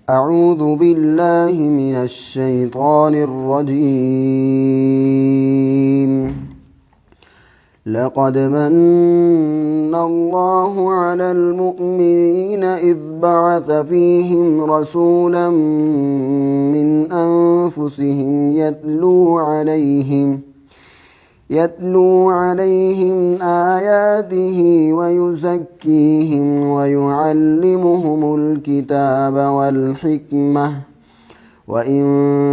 أعوذ بالله من الشيطان الرجيم. لقد من الله على المؤمنين إذ بعث فيهم رسولا من أنفسهم يتلو عليهم آياته ويزكيهم ويعلمهم الكتاب والحكمة وإن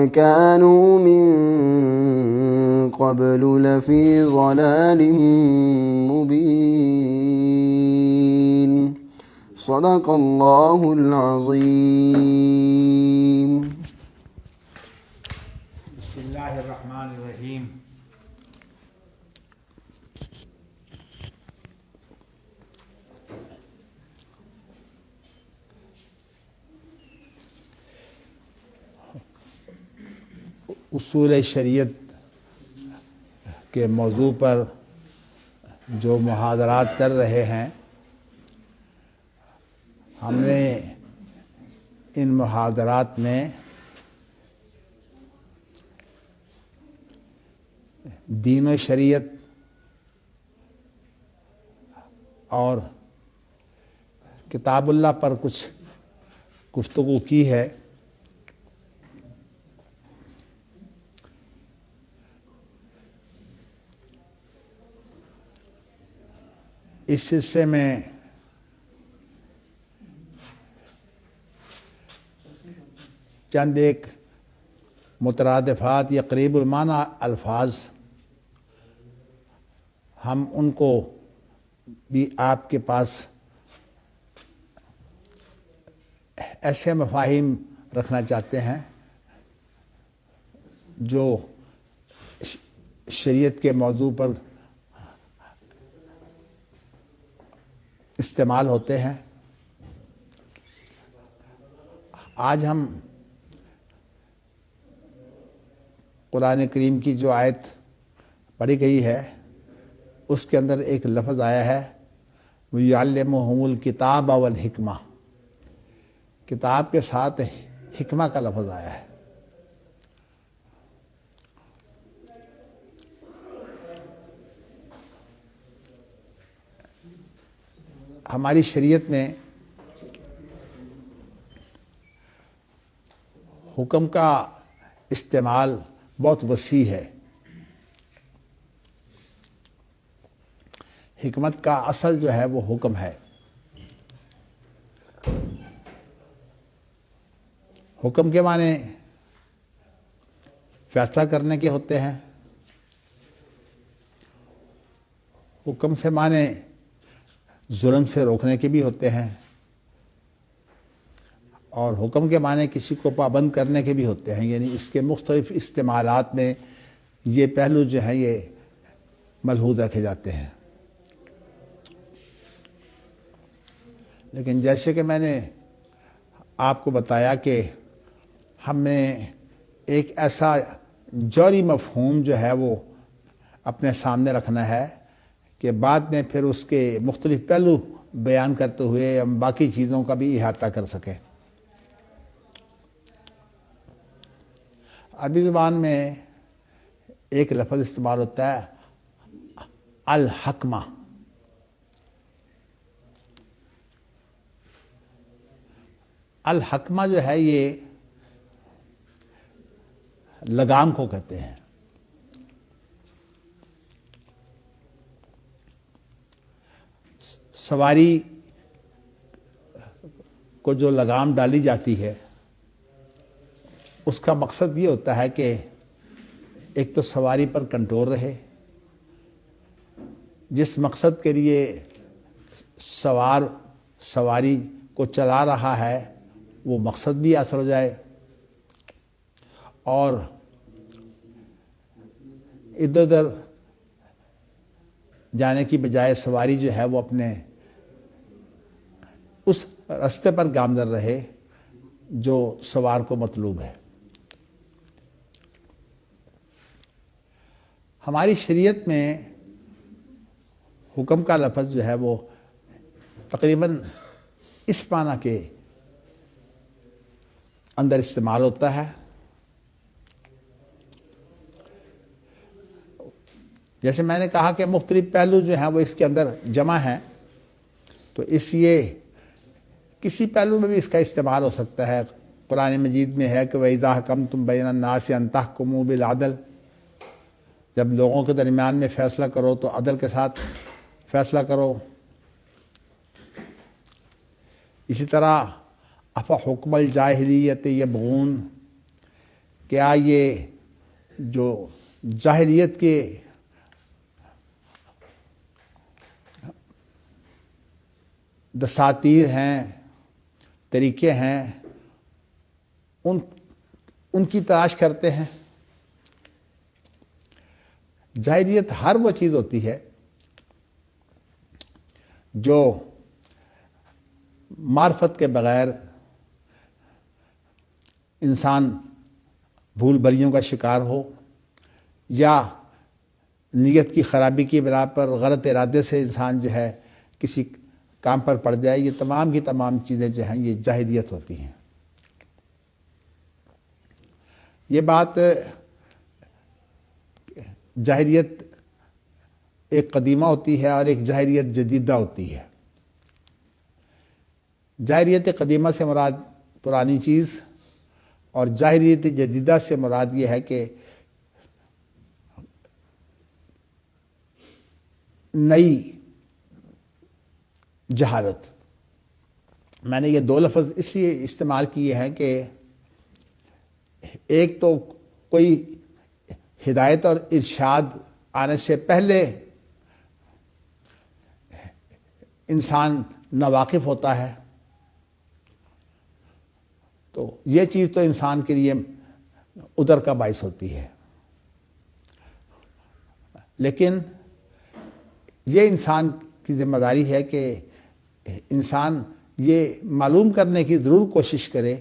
كانوا من قبل لفي ضلال مبين. صدق الله العظيم. بسم اللہ الرحمن الرحیم. اصول شریعت کے موضوع پر جو محاضرات چل رہے ہیں، ہم نے ان محاضرات میں دین و شریعت اور کتاب اللہ پر کچھ گفتگو کی ہے. اس سلسلے میں چند ایک مترادفات یا قریب المعنی الفاظ ہم ان کو بھی آپ کے پاس ایسے مفاہیم رکھنا چاہتے ہیں جو شریعت کے موضوع پر استعمال ہوتے ہیں. آج ہم قرآن کریم کی جو آیت پڑھی گئی ہے اس کے اندر ایک لفظ آیا ہے وَيُعَلِّمُهُمُ الْكِتَابَ وَالْحِكْمَةَ. کتاب کے ساتھ حکمہ کا لفظ آیا ہے. ہماری شریعت میں حکم کا استعمال بہت وسیع ہے. حکمت کا اصل جو ہے وہ حکم ہے. حکم کے معنی فیصلہ کرنے کے ہوتے ہیں. حکم سے معنی ظلم سے روکنے کے بھی ہوتے ہیں، اور حکم کے معنی کسی کو پابند کرنے کے بھی ہوتے ہیں. یعنی اس کے مختلف استعمالات میں یہ پہلو جو ہیں یہ ملحوظ رکھے جاتے ہیں. لیکن جیسے کہ میں نے آپ کو بتایا کہ ہم نے ایک ایسا جوہری مفہوم جو ہے وہ اپنے سامنے رکھنا ہے کہ بعد میں پھر اس کے مختلف پہلو بیان کرتے ہوئے ہم باقی چیزوں کا بھی احاطہ کر سکیں. عربی زبان میں ایک لفظ استعمال ہوتا ہے الحکمہ. الحکمہ جو ہے یہ لگام کو کہتے ہیں. سواری کو جو لگام ڈالی جاتی ہے اس کا مقصد یہ ہوتا ہے کہ ایک تو سواری پر کنٹرول رہے، جس مقصد کے لیے سواری کو چلا رہا ہے وہ مقصد بھی حاصل ہو جائے، اور ادھر ادھر جانے کی بجائے سواری جو ہے وہ اپنے اس راستے پر گامزن رہے جو سوار کو مطلوب ہے۔ ہماری شریعت میں حکم کا لفظ جو ہے وہ تقریباً اس معنی کے اندر استعمال ہوتا ہے، جیسے میں نے کہا کہ مختلف پہلو جو ہیں وہ اس کے اندر جمع ہیں، تو اس لیے کسی پہلو میں بھی اس کا استعمال ہو سکتا ہے۔ قرآن مجید میں ہے کہ وَإِذَا حَكَمْتُمْ بَيْنَ النَّاسِ أَن تَحْكُمُوا بِالْعَدْلِ، جب لوگوں کے درمیان میں فیصلہ کرو تو عدل کے ساتھ فیصلہ کرو۔ اسی طرح افحکم الجاہلیت یبغون، کیا یہ جو جاہلیت کے دساتیر ہیں، طریقے ہیں، ان کی تلاش کرتے ہیں؟ جاہلیت ہر وہ چیز ہوتی ہے جو معرفت کے بغیر انسان بھول بھلیوں کا شکار ہو، یا نیت کی خرابی کی بنا پر غلط ارادے سے انسان جو ہے کسی کام پر پڑ جائے، یہ تمام کی تمام چیزیں جو ہیں یہ جاہلیت ہوتی ہیں۔ یہ بات جاہلیت ایک قدیمہ ہوتی ہے اور ایک جاہلیت جدیدہ ہوتی ہے۔ جاہلیت قدیمہ سے مراد پرانی چیز، اور جاہلیت جدیدہ سے مراد یہ ہے کہ نئی جہالت۔ میں نے یہ دو لفظ اس لیے استعمال کیے ہیں کہ ایک تو کوئی ہدایت اور ارشاد آنے سے پہلے انسان ناواقف ہوتا ہے، تو یہ چیز تو انسان کے لیے ادھر کا باعث ہوتی ہے، لیکن یہ انسان کی ذمہ داری ہے کہ انسان یہ معلوم کرنے کی ضرور کوشش کرے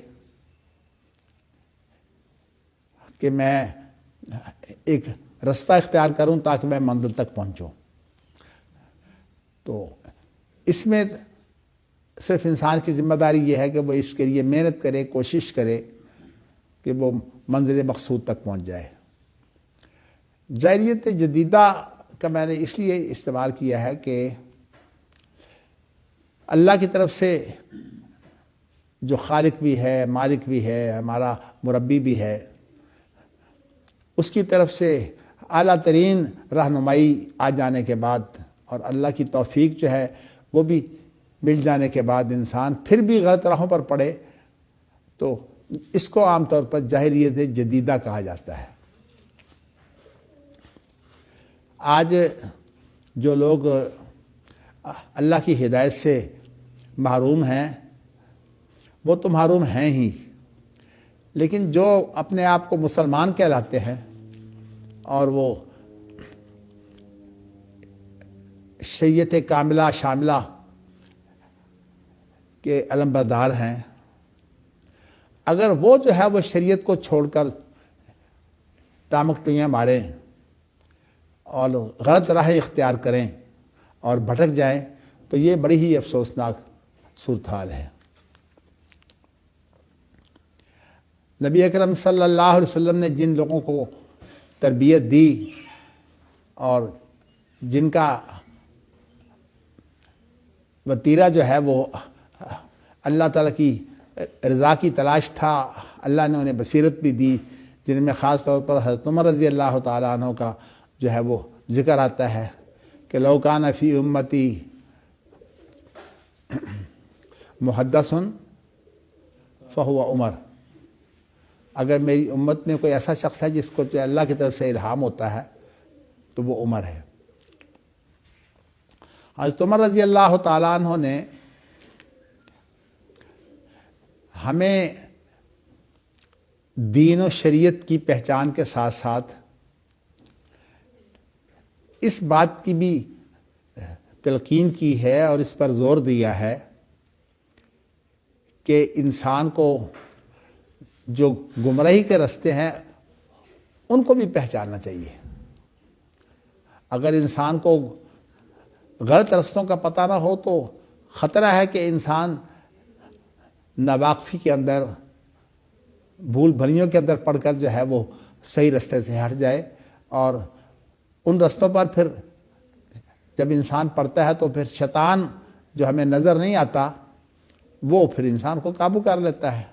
کہ میں ایک رستہ اختیار کروں تاکہ میں منزل تک پہنچوں۔ تو اس میں صرف انسان کی ذمہ داری یہ ہے کہ وہ اس کے لیے محنت کرے، کوشش کرے کہ وہ منزل مقصود تک پہنچ جائے۔ جاہلیت جدیدہ کا میں نے اس لیے استعمال کیا ہے کہ اللہ کی طرف سے جو خالق بھی ہے، مالک بھی ہے، ہمارا مربی بھی ہے، اس کی طرف سے اعلیٰ ترین رہنمائی آ جانے کے بعد اور اللہ کی توفیق جو ہے وہ بھی مل جانے کے بعد انسان پھر بھی غلط راہوں پر پڑے تو اس کو عام طور پر جاہلیت جدیدہ کہا جاتا ہے۔ آج جو لوگ اللہ کی ہدایت سے محروم ہیں وہ تو محروم ہیں ہی، لیکن جو اپنے آپ کو مسلمان کہلاتے ہیں اور وہ شریعت کاملہ شاملہ کے علمبردار ہیں، اگر وہ جو ہے وہ شریعت کو چھوڑ کر ٹامک ٹوئیاں ماریں اور غلط راہ اختیار کریں اور بھٹک جائیں تو یہ بڑی ہی افسوسناک صورتحال ہے۔ نبی اکرم صلی اللہ علیہ وسلم نے جن لوگوں کو تربیت دی اور جن کا وتیرہ جو ہے وہ اللہ تعالیٰ کی رضا کی تلاش تھا، اللہ نے انہیں بصیرت بھی دی، جن میں خاص طور پر حضرت عمر رضی اللہ تعالیٰ عنہ کا جو ہے وہ ذکر آتا ہے کہ لو کان فی امتی محدث فہو عمر، اگر میری امت میں کوئی ایسا شخص ہے جس کو جو اللہ کی طرف سے الہام ہوتا ہے تو وہ عمر ہے۔ حضرت عمر رضی اللہ تعالیٰ عنہ نے ہمیں دین و شریعت کی پہچان کے ساتھ ساتھ اس بات کی بھی تلقین کی ہے اور اس پر زور دیا ہے کہ انسان کو جو گمراہی کے راستے ہیں ان کو بھی پہچاننا چاہیے۔ اگر انسان کو غلط رستوں کا پتہ نہ ہو تو خطرہ ہے کہ انسان ناواقفی کے اندر، بھول بھلیوں کے اندر پڑھ کر جو ہے وہ صحیح رستے سے ہٹ جائے، اور ان رستوں پر پھر جب انسان پڑھتا ہے تو پھر شیطان جو ہمیں نظر نہیں آتا وہ پھر انسان کو قابو کر لیتا ہے۔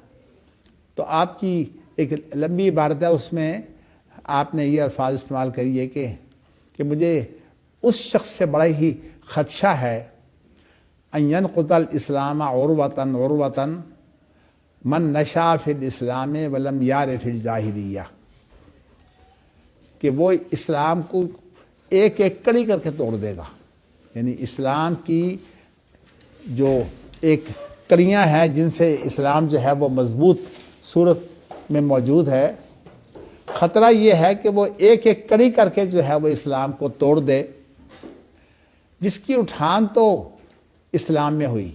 تو آپ کی ایک لمبی عبارت ہے، اس میں آپ نے یہ الفاظ استعمال کریے کہ مجھے اس شخص سے بڑا ہی خدشہ ہے، ان ینقض الاسلام عروۃً عروۃً من نشا فی الاسلام ولم یعرف الجاہلیہ، کہ وہ اسلام کو ایک ایک کڑی کر کے توڑ دے گا۔ یعنی اسلام کی جو ایک کڑیاں ہیں جن سے اسلام جو ہے وہ مضبوط صورت میں موجود ہے، خطرہ یہ ہے کہ وہ ایک ایک کڑی کر کے جو ہے وہ اسلام کو توڑ دے، جس کی اٹھان تو اسلام میں ہوئی،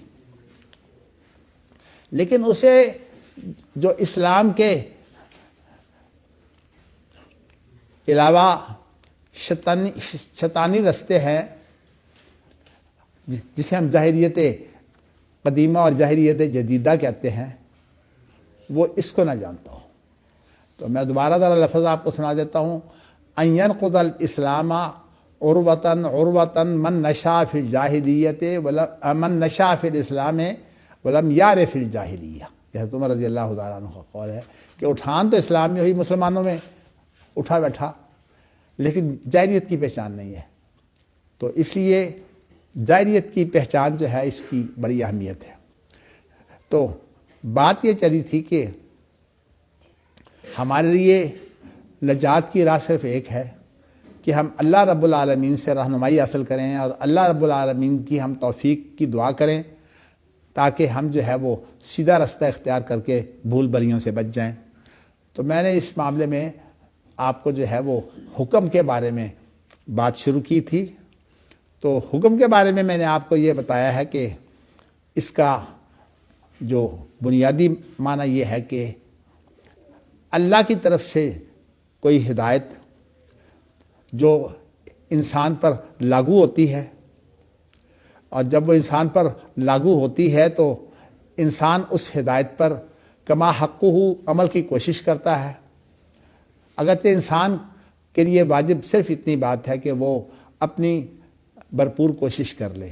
لیکن اسے جو اسلام کے علاوہ شیطانی رستے ہیں، جسے ہم جاہلیت قدیمہ اور جاہلیت جدیدہ کہتے ہیں، وہ اس کو نہ جانتا ہو۔ تو میں دوبارہ ذرا لفظ آپ کو سنا دیتا ہوں، ان ینقض الاسلام عروۃً عروۃً من نشا فی الجاہلیت من نشا فی الاسلام ولم یعرف الجاہلیہ۔ حضرت عمر رضی اللہ تعالیٰ عنہ کا قول ہے کہ اٹھان تو اسلام میں ہوئی، مسلمانوں میں اٹھا بیٹھا، لیکن جاہلیت کی پہچان نہیں ہے۔ تو اس لیے جاہلیت کی پہچان جو ہے اس کی بڑی اہمیت ہے۔ تو بات یہ چلی تھی کہ ہمارے لیے نجات کی راہ صرف ایک ہے کہ ہم اللہ رب العالمین سے رہنمائی حاصل کریں اور اللہ رب العالمین کی ہم توفیق کی دعا کریں تاکہ ہم جو ہے وہ سیدھا رستہ اختیار کر کے بھول بھلیوں سے بچ جائیں۔ تو میں نے اس معاملے میں آپ کو جو ہے وہ حکم کے بارے میں بات شروع کی تھی۔ تو حکم کے بارے میں نے آپ کو یہ بتایا ہے کہ اس کا جو بنیادی معنی یہ ہے کہ اللہ کی طرف سے کوئی ہدایت جو انسان پر لاگو ہوتی ہے، اور جب وہ انسان پر لاگو ہوتی ہے تو انسان اس ہدایت پر کما حقہ عمل کی کوشش کرتا ہے۔ اگرچہ انسان کے لیے واجب صرف اتنی بات ہے کہ وہ اپنی بھرپور کوشش کر لے،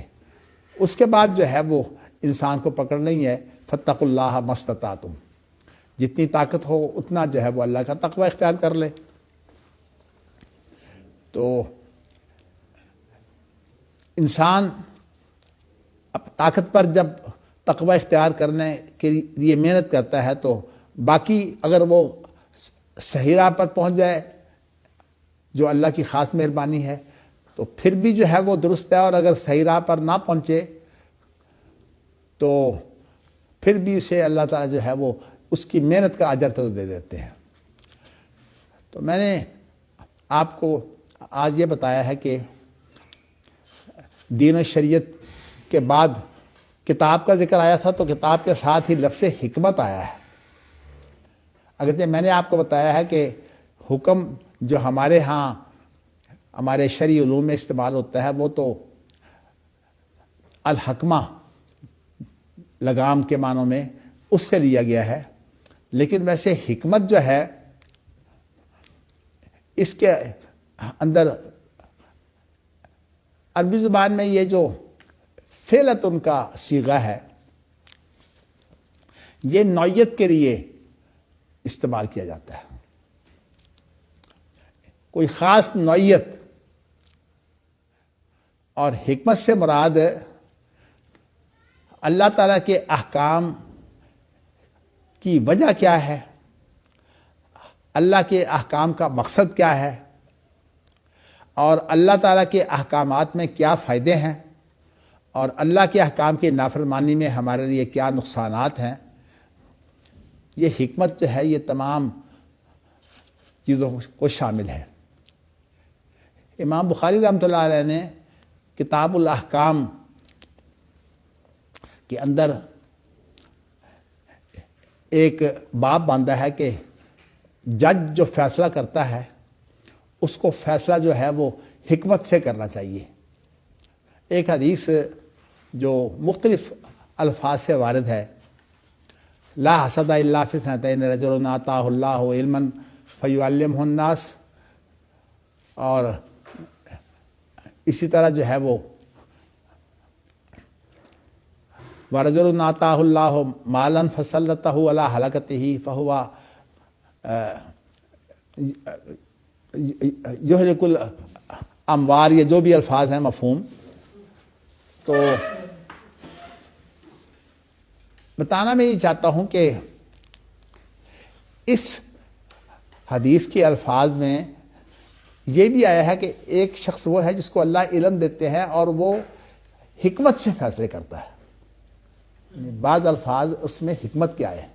اس کے بعد جو ہے وہ انسان کو پکڑنا ہی ہے، فاتقوا اللہ ما استطعتم، جتنی طاقت ہو اتنا جو ہے وہ اللہ کا تقوی اختیار کر لے۔ تو انسان طاقت پر جب تقوی اختیار کرنے کے لیے محنت کرتا ہے تو باقی اگر وہ صحیح راہ پر پہنچ جائے جو اللہ کی خاص مہربانی ہے تو پھر بھی جو ہے وہ درست ہے، اور اگر صحیح راہ پر نہ پہنچے تو پھر بھی اسے اللہ تعالیٰ جو ہے وہ اس کی محنت کا اجر تو دے دیتے ہیں۔ تو میں نے آپ کو آج یہ بتایا ہے کہ دین و شریعت کے بعد کتاب کا ذکر آیا تھا تو کتاب کے ساتھ ہی لفظ حکمت آیا ہے۔ اگرچہ میں نے آپ کو بتایا ہے کہ حکم جو ہمارے ہاں ہمارے شرعی علوم میں استعمال ہوتا ہے وہ تو الحکمہ لگام کے معنوں میں اس سے لیا گیا ہے، لیکن ویسے حکمت جو ہے اس کے اندر عربی زبان میں یہ جو فعلت ان کا صیغہ ہے یہ نوعیت کے لیے استعمال کیا جاتا ہے، کوئی خاص نوعیت، اور حکمت سے مراد اللہ تعالیٰ کے احکام کی وجہ کیا ہے، اللہ کے احکام کا مقصد کیا ہے، اور اللہ تعالیٰ کے احکامات میں کیا فائدے ہیں، اور اللہ کے احکام کی نافرمانی میں ہمارے لیے کیا نقصانات ہیں۔ یہ حکمت جو ہے یہ تمام چیزوں کو شامل ہے۔ امام بخاری رحمۃ اللہ علیہ نے کتاب الاحکام کے اندر ایک باب باندھا ہے کہ جج جو فیصلہ کرتا ہے اس کو فیصلہ جو ہے وہ حکمت سے کرنا چاہیے۔ ایک حدیث جو مختلف الفاظ سے وارد ہے، لا حسد الا فی اثنتین رجل آتاہ اللہ علما فیعلمہ الناس، اور اسی طرح جو ہے وہ ورجل آتاہ اللہ مالا فسلطہ علی ہلاکتہ فہو یہلک الاموال، یہ جو بھی الفاظ ہیں مفہوم۔ تو بتانا میں یہ چاہتا ہوں کہ اس حدیث کے الفاظ میں یہ بھی آیا ہے کہ ایک شخص وہ ہے جس کو اللہ علم دیتے ہیں اور وہ حکمت سے فیصلے کرتا ہے۔ بعض الفاظ اس میں حکمت کے آئے ہیں،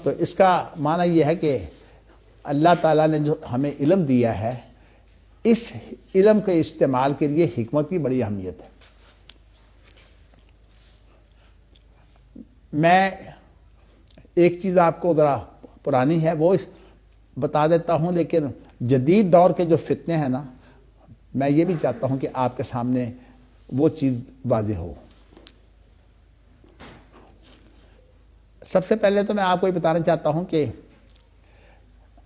تو اس کا معنی یہ ہے کہ اللہ تعالیٰ نے جو ہمیں علم دیا ہے، اس علم کے استعمال کے لیے حکمت کی بڑی اہمیت ہے۔ میں ایک چیز آپ کو ذرا پرانی ہے وہ بتا دیتا ہوں، لیکن جدید دور کے جو فتنے ہیں نا، میں یہ بھی چاہتا ہوں کہ آپ کے سامنے وہ چیز واضح ہو۔ سب سے پہلے تو میں آپ کو یہ بتانا چاہتا ہوں کہ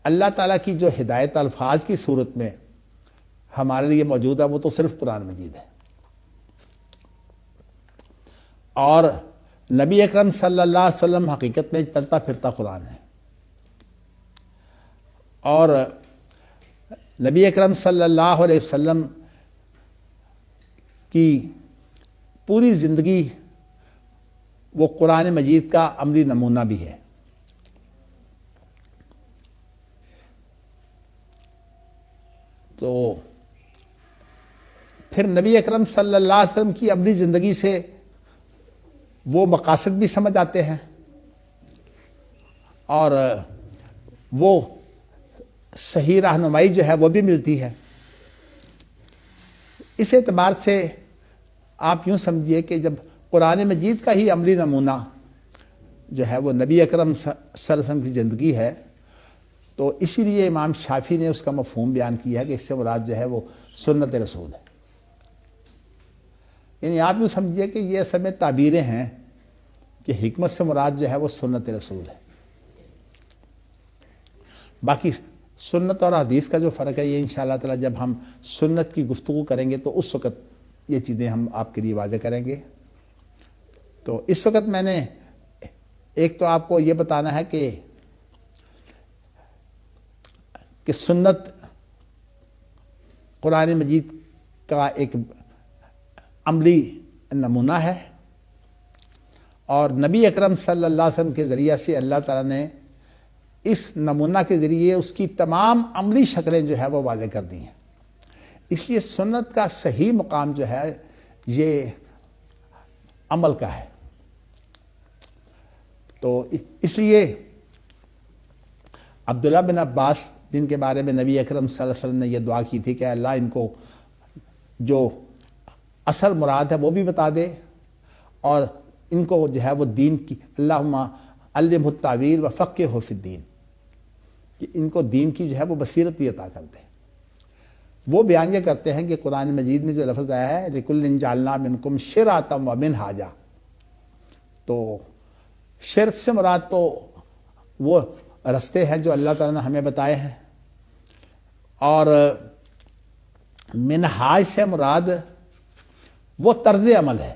اللہ تعالیٰ کی جو ہدایت الفاظ کی صورت میں ہمارے لیے موجود ہے وہ تو صرف قرآن مجید ہے، اور نبی اکرم صلی اللہ علیہ وسلم حقیقت میں چلتا پھرتا قرآن ہے، اور نبی اکرم صلی اللہ علیہ وسلم کی پوری زندگی وہ قرآن مجید کا عملی نمونہ بھی ہے۔ تو پھر نبی اکرم صلی اللہ علیہ وسلم کی عملی زندگی سے وہ مقاصد بھی سمجھ آتے ہیں، اور وہ صحیح رہنمائی جو ہے وہ بھی ملتی ہے۔ اس اعتبار سے آپ یوں سمجھیے کہ جب قرآن مجید کا ہی عملی نمونہ جو ہے وہ نبی اکرم صلی اللہ علیہ وسلم کی زندگی ہے، تو اسی لیے امام شافعی نے اس کا مفہوم بیان کیا ہے کہ اس سے مراد جو ہے وہ سنت رسول ہے۔ یعنی آپ یوں سمجھیے کہ یہ اصل میں تعبیریں ہیں کہ حکمت سے مراد جو ہے وہ سنت رسول ہے۔ باقی سنت اور حدیث کا جو فرق ہے یہ انشاءاللہ تعالی جب ہم سنت کی گفتگو کریں گے تو اس وقت یہ چیزیں ہم آپ کے لیے واضح کریں گے۔ تو اس وقت میں نے ایک تو آپ کو یہ بتانا ہے کہ سنت قرآن مجید کا ایک عملی نمونہ ہے، اور نبی اکرم صلی اللہ علیہ وسلم کے ذریعہ سے اللہ تعالیٰ نے اس نمونہ کے ذریعے اس کی تمام عملی شکلیں جو ہے وہ واضح کر دی ہیں۔ اس لیے سنت کا صحیح مقام جو ہے یہ عمل کا ہے۔ تو اس لیے عبداللہ بن عباس جن کے بارے میں نبی اکرم صلی اللہ علیہ وسلم نے یہ دعا کی تھی کہ اللہ ان کو جو اصل مراد ہے وہ بھی بتا دے، اور ان کو جو ہے وہ دین کی اللہم علمہ التاویل وفقہہ فی الدین، کہ ان کو دین کی جو ہے وہ بصیرت بھی عطا کر دے۔ وہ بیان یہ کرتے ہیں کہ قرآن مجید میں جو لفظ آیا ہے لِكُلٍّ جَعَلْنَا مِنْكُمْ شِرْعَةً وَمِنْهَاجًا، تو شرط سے مراد تو وہ رستے ہیں جو اللہ تعالیٰ نے ہمیں بتائے ہیں، اور منہاج سے مراد وہ طرز عمل ہے،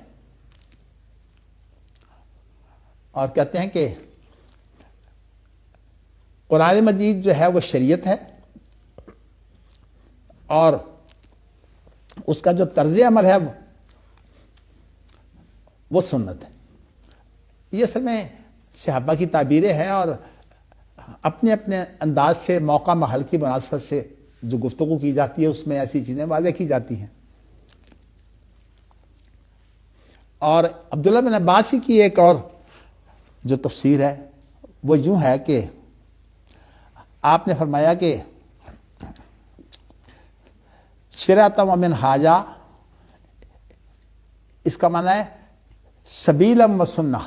اور کہتے ہیں کہ قرآن مجید جو ہے وہ شریعت ہے، اور اس کا جو طرز عمل ہے وہ سنت ہے۔ یہ اصل میں صحابہ کی تعبیریں ہیں، اور اپنے اپنے انداز سے موقع محل کی مناسبت سے جو گفتگو کی جاتی ہے اس میں ایسی چیزیں واضح کی جاتی ہیں۔ اور عبداللہ بن عباس کی ایک اور جو تفسیر ہے وہ یوں ہے کہ آپ نے فرمایا کہ شرعۃ ومنہاجا اس کا معنی ہے سبیلا و سنہ،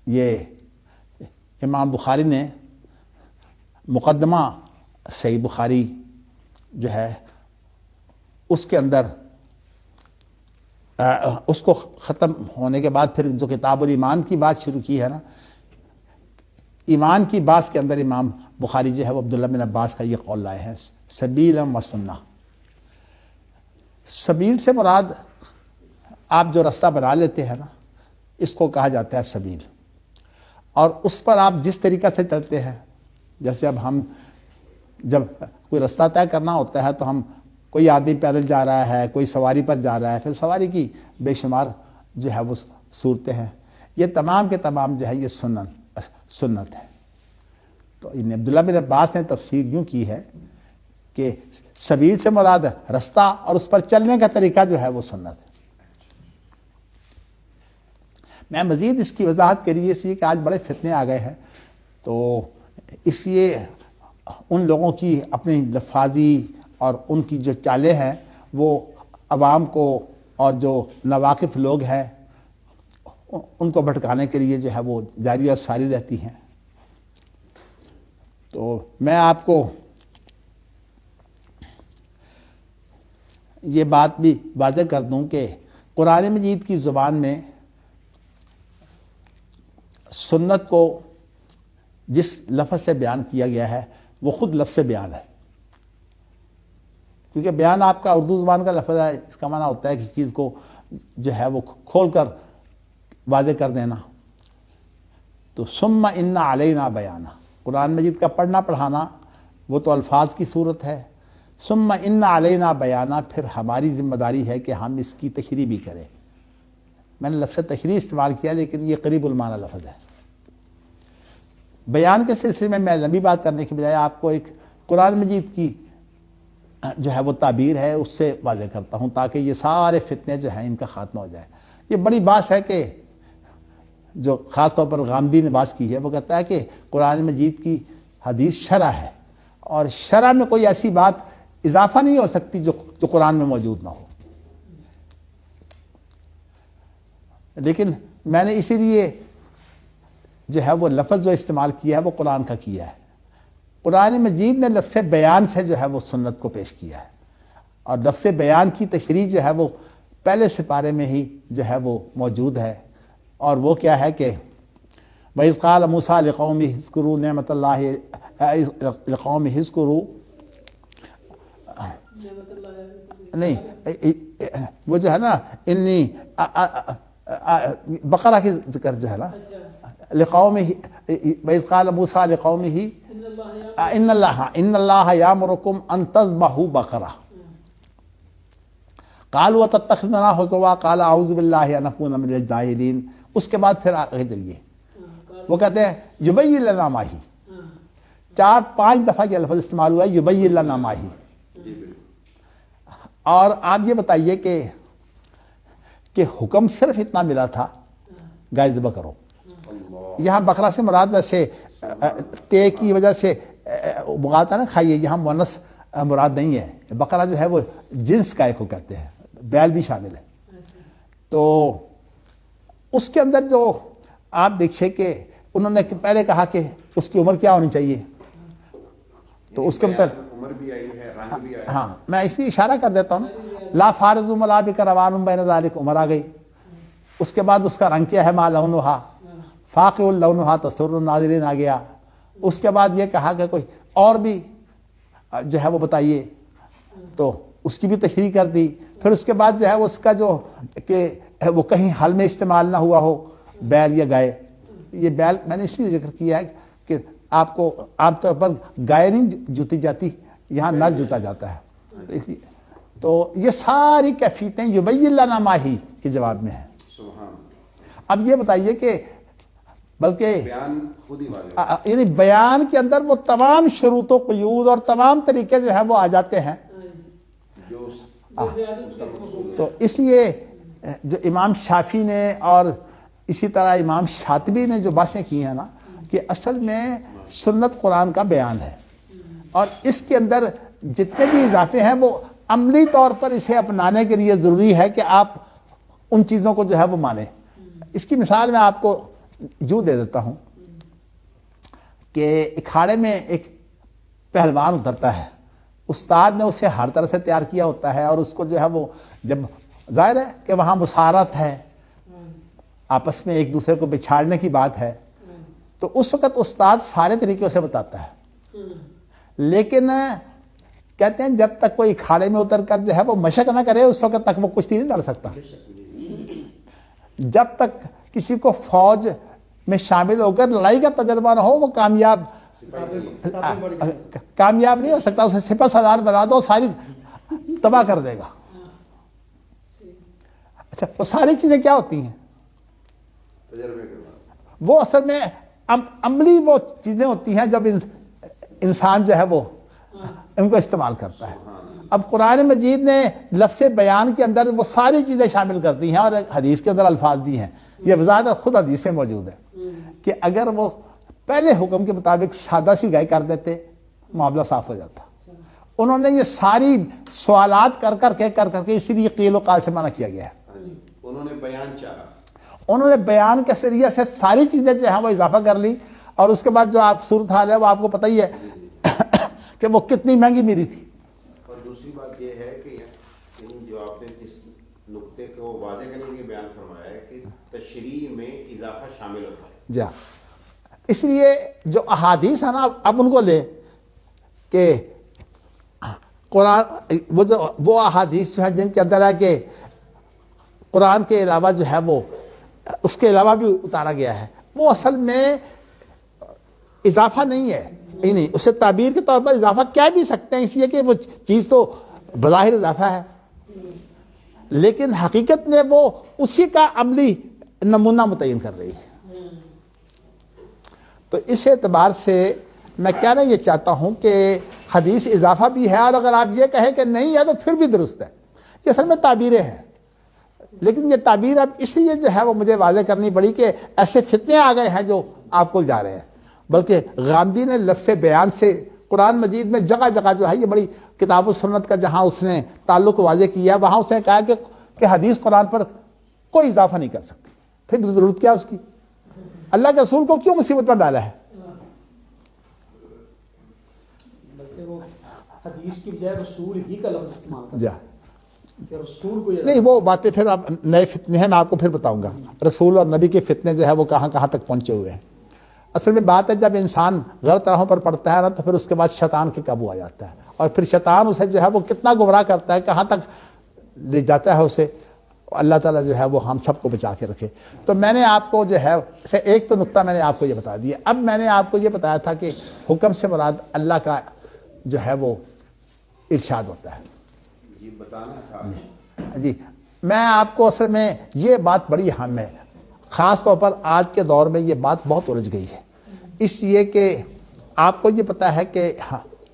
یہ امام بخاری نے مقدمہ صحیح بخاری جو ہے اس کے اندر اس کو ختم ہونے کے بعد پھر جو کتاب الایمان کی بات شروع کی ہے نا، ایمان کی بات کے اندر امام بخاری جو ہے وہ عبداللہ بن عباس کا یہ قول لائے ہیں، سبیلا و سنہ۔ سبیل سے مراد آپ جو راستہ بنا لیتے ہیں نا، اس کو کہا جاتا ہے سبیل، اور اس پر آپ جس طریقہ سے چلتے ہیں، جیسے اب ہم جب کوئی راستہ طے کرنا ہوتا ہے تو ہم کوئی آدمی پیدل جا رہا ہے، کوئی سواری پر جا رہا ہے، پھر سواری کی بے شمار جو ہے وہ صورتیں ہیں، یہ تمام کے تمام جو ہے یہ سنت ہے۔ تو عبداللہ بن عباس نے تفسیر یوں کی ہے کہ سبیل سے مراد رستہ اور اس پر چلنے کا طریقہ جو ہے وہ سنت ہے۔ میں مزید اس کی وضاحت کے لیے اس لیے کہ آج بڑے فتنے آ گئے ہیں، تو اس لیے ان لوگوں کی اپنی لفاظی اور ان کی جو چالیں ہیں وہ عوام کو اور جو ناواقف لوگ ہیں ان کو بھٹکانے کے لیے جو ہے وہ جاری اور ساری رہتی ہیں۔ تو میں آپ کو یہ بات بھی واضح کر دوں کہ قرآن مجید کی زبان میں سنت کو جس لفظ سے بیان کیا گیا ہے وہ خود لفظ بیان ہے، کیونکہ بیان آپ کا اردو زبان کا لفظ ہے، اس کا معنی ہوتا ہے کہ چیز کو جو ہے وہ کھول کر واضح کر دینا۔ تو ثم ان علینا بیانا، قرآن مجید کا پڑھنا پڑھانا وہ تو الفاظ کی صورت ہے، ثم ان علینا بیانا پھر ہماری ذمہ داری ہے کہ ہم اس کی تشریح بھی کریں۔ میں نے لفظ تشریح استعمال کیا لیکن یہ قریب المعنی لفظ ہے۔ بیان کے سلسلے میں لمبی بات کرنے کے بجائے آپ کو ایک قرآن مجید کی جو ہے وہ تعبیر ہے اس سے واضح کرتا ہوں تاکہ یہ سارے فتنے جو ہیں ان کا خاتمہ ہو جائے۔ یہ بڑی بات ہے کہ جو خاص طور پر غامدی نے بات کی ہے، وہ کہتا ہے کہ قرآن مجید کی حدیث شرح ہے اور شرح میں کوئی ایسی بات اضافہ نہیں ہو سکتی جو قرآن میں موجود نہ ہو۔ لیکن میں نے اسی لیے جو ہے وہ لفظ جو استعمال کیا ہے وہ قرآن کا کیا ہے۔ قرآن مجید نے لفظ بیان سے جو ہے وہ سنت کو پیش کیا ہے، اور لفظ بیان کی تشریح جو ہے وہ پہلے سپارے میں ہی جو ہے وہ موجود ہے، اور وہ کیا ہے کہ وَإِذْ قَالَ مُوسَىٰ لِقَوْمِهِ اذْكُرُوا نِعْمَتَ اللَّهِ لِقَوْمِهِ اذْكُرُوا نہیں وہ جو ہے نا انی بقرہ کی ذکر جو ہے نا لقومه وَإِذْ قَالَ مُوسَىٰ لِقَوْمِهِ إِنَّ اللَّهَ يَأْمُرُكُمْ أَن تَذْبَحُوا بَقَرَةً قالوا وَتَتَّخِذُونَا هُزُوًا قَالَ أَعُوذُ بِاللَّهِ أَنْ أَكُونَ مِنَ الْجَاهِلِينَ۔ اس کے بعد پھر آگے چلیے، وہ کہتے ہیں یبین لنا ما ہی، 4-5 دفعہ یہ لفظ استعمال ہوا ہے یبین لنا ما ہی۔ اور آپ یہ بتائیے کہ حکم صرف اتنا ملا تھا گائے ذبح کرو۔ یہاں بقرہ سے مراد ویسے تے کی وجہ سے بغاتا نا کھائیے، یہاں مونس مراد نہیں ہے، بقرہ جو ہے وہ جنس گائے کو کہتے ہیں، بیل بھی شامل ہے۔ تو اس کے اندر جو آپ دیکھیے کہ انہوں نے پہلے کہا کہ اس کی عمر کیا ہونی چاہیے، تو اس کے مطلب عمر بھی آئی ہے، رنگ بھی آیا۔ ہاں میں اس لیے اشارہ کر دیتا ہوں، لا فارض ملابک روان بین ذالک، عمر آ گئی۔ اس کے بعد اس کا رنگ کیا ہے، ما لونھا فاقع لونھا تسر الناظرین آ گیا۔ اس کے بعد یہ کہا کہ کوئی اور بھی جو ہے وہ بتائیے، تو اس کی بھی تشریح کر دی۔ پھر اس کے بعد جو ہے اس کا جو کہ وہ کہیں حل میں استعمال نہ ہوا ہو، بیل یا گائے۔ یہ بیل میں نے اس لیے ذکر کیا ہے کہ آپ کو عام طور پر گائے نہیں جوتی جاتی، یہاں نر جوتا جاتا ہے۔ تو یہ ساری کیفیتیں یبین لنا ما ہی کے جواب میں ہیں۔ سبحان۔ اب یہ بتائیے کہ بلکہ بیان خود ہی واضح، یعنی بیان کے اندر وہ تمام شروط و قیود اور تمام طریقے جو ہے وہ آ جاتے ہیں۔ جو اس کا مقصود ہے۔ تو اس لیے جو امام شافعی نے اور اسی طرح امام شاطبی نے جو باتیں کی ہیں نا، کہ اصل میں سنت قرآن کا بیان ہے، اور اس کے اندر جتنے بھی اضافے ہیں وہ عملی طور پر اسے اپنانے کے لیے ضروری ہے کہ آپ ان چیزوں کو جو ہے وہ مانیں۔ اس کی مثال میں آپ کو یوں دے دیتا ہوں کہ اکھاڑے میں ایک پہلوان اترتا ہے، استاد نے اسے ہر طرح سے تیار کیا ہوتا ہے، اور اس کو جو ہے وہ جب ظاہر ہے کہ وہاں مسارت ہے، آپس میں ایک دوسرے کو بچھاڑنے کی بات ہے، تو اس وقت استاد سارے طریقے اسے بتاتا ہے، لیکن کہتے ہیں جب تک کوئی اکھاڑے میں اتر کر جو ہے وہ مشق نہ کرے اس وقت تک وہ کشتی نہیں لڑ سکتا۔ جب تک کسی کو فوج میں شامل ہو کر لڑائی کا تجربہ نہ ہو وہ کامیاب نہیں ہو سکتا۔ اسے سپہ سالار بنا دو ساری تباہ کر دے گا۔ اچھا، وہ ساری چیزیں کیا ہوتی ہیں؟ وہ اصل میں عملی وہ چیزیں ہوتی ہیں جب انسان جو ہے وہ ان کو استعمال کرتا ہے۔ اب قرآن مجید نے لفظ بیان کے اندر وہ ساری چیزیں شامل کر دی ہیں، اور حدیث کے اندر الفاظ بھی ہیں، یہ وضاحت خود حدیث میں موجود ہے کہ اگر وہ پہلے حکم کے مطابق سادہ سی گائے کر دیتے معاملہ صاف ہو جاتا۔ انہوں نے یہ ساری سوالات کر کے اسی لیے قیل و قال سے منع کیا گیا ہے۔ انہوں نے بیان چاہا، انہوں نے بیان کے ذریعے سے ساری چیزیں جو ہیں وہ اضافہ کر لی، اور اس کے بعد جو آپ صورتحال ہے وہ آپ کو پتہ ہی ہے کہ وہ کتنی مہنگی میری تھی۔ اور دوسری بات یہ ہے کہ جو آپ نے اس نقطے کو واضح کرنے کے لیے بیان فرمایا ہے کہ تشریح میں اضافہ شامل ہوتا ہے۔ جا اس لیے جو احادیث ہے نا، اب ان کو لے کہ قرآن وہ احادیث جو ہے جن کے اندر ہے کہ قرآن کے علاوہ جو ہے وہ اس کے علاوہ بھی اتارا گیا ہے، وہ اصل میں اضافہ نہیں ہے، نہیں اسے تعبیر کے طور پر اضافہ کہہ بھی سکتے ہیں، اس لیے کہ وہ چیز تو بظاہر اضافہ ہے، لیکن حقیقت میں وہ اسی کا عملی نمونہ متعین کر رہی ہے۔ تو اس اعتبار سے میں کہنا یہ چاہتا ہوں کہ حدیث اضافہ بھی ہے، اور اگر آپ یہ کہیں کہ نہیں ہے تو پھر بھی درست ہے۔ یہ اصل میں تعبیریں ہیں، لیکن یہ تعبیر اب اس لیے جو ہے وہ مجھے واضح کرنی پڑی کہ ایسے فتنے آ گئے ہیں جو آپ کو جا رہے ہیں، بلکہ غامدی نے لفظ بیان سے قرآن مجید میں جگہ جگہ جو ہے یہ بڑی کتاب و سنت کا جہاں اس نے تعلق واضح کیا وہاں اس نے کہا کہ حدیث قرآن پر کوئی اضافہ نہیں کر سکتی، پھر ضرورت کیا اس کی؟ اللہ کے رسول کو کیوں مصیبت پر ڈالا ہے؟ بلکہ وہ حدیث کی بجائے رسول ہی کا لفظ استعمال کرتا جا کہ رسول کو نہیں، وہ باتیں پھر اب نئے فتنے ہیں، میں آپ کو پھر بتاؤں گا رسول اور نبی کے فتنے جو ہے وہ کہاں کہاں تک پہنچے ہوئے ہیں۔ اصل میں بات ہے جب انسان غلط راہوں پر پڑتا ہے نا تو پھر اس کے بعد شیطان کے قابو آ جاتا ہے، اور پھر شیطان اسے جو ہے وہ کتنا گمراہ کرتا ہے، کہاں تک لے جاتا ہے اسے۔ اللہ تعالیٰ جو ہے وہ ہم سب کو بچا کے رکھے۔ تو میں نے آپ کو جو ہے ایک تو نقطہ میں نے آپ کو یہ بتا دیا، اب میں نے آپ کو یہ بتایا تھا کہ حکم سے مراد اللہ کا جو ہے وہ ارشاد ہوتا ہے۔ یہ بتانا تھا جی میں آپ کو اصل میں یہ بات بڑی اہم ہے، خاص طور پر آج کے دور میں یہ بات بہت الجھ گئی ہے، اس لیے کہ آپ کو یہ پتا ہے کہ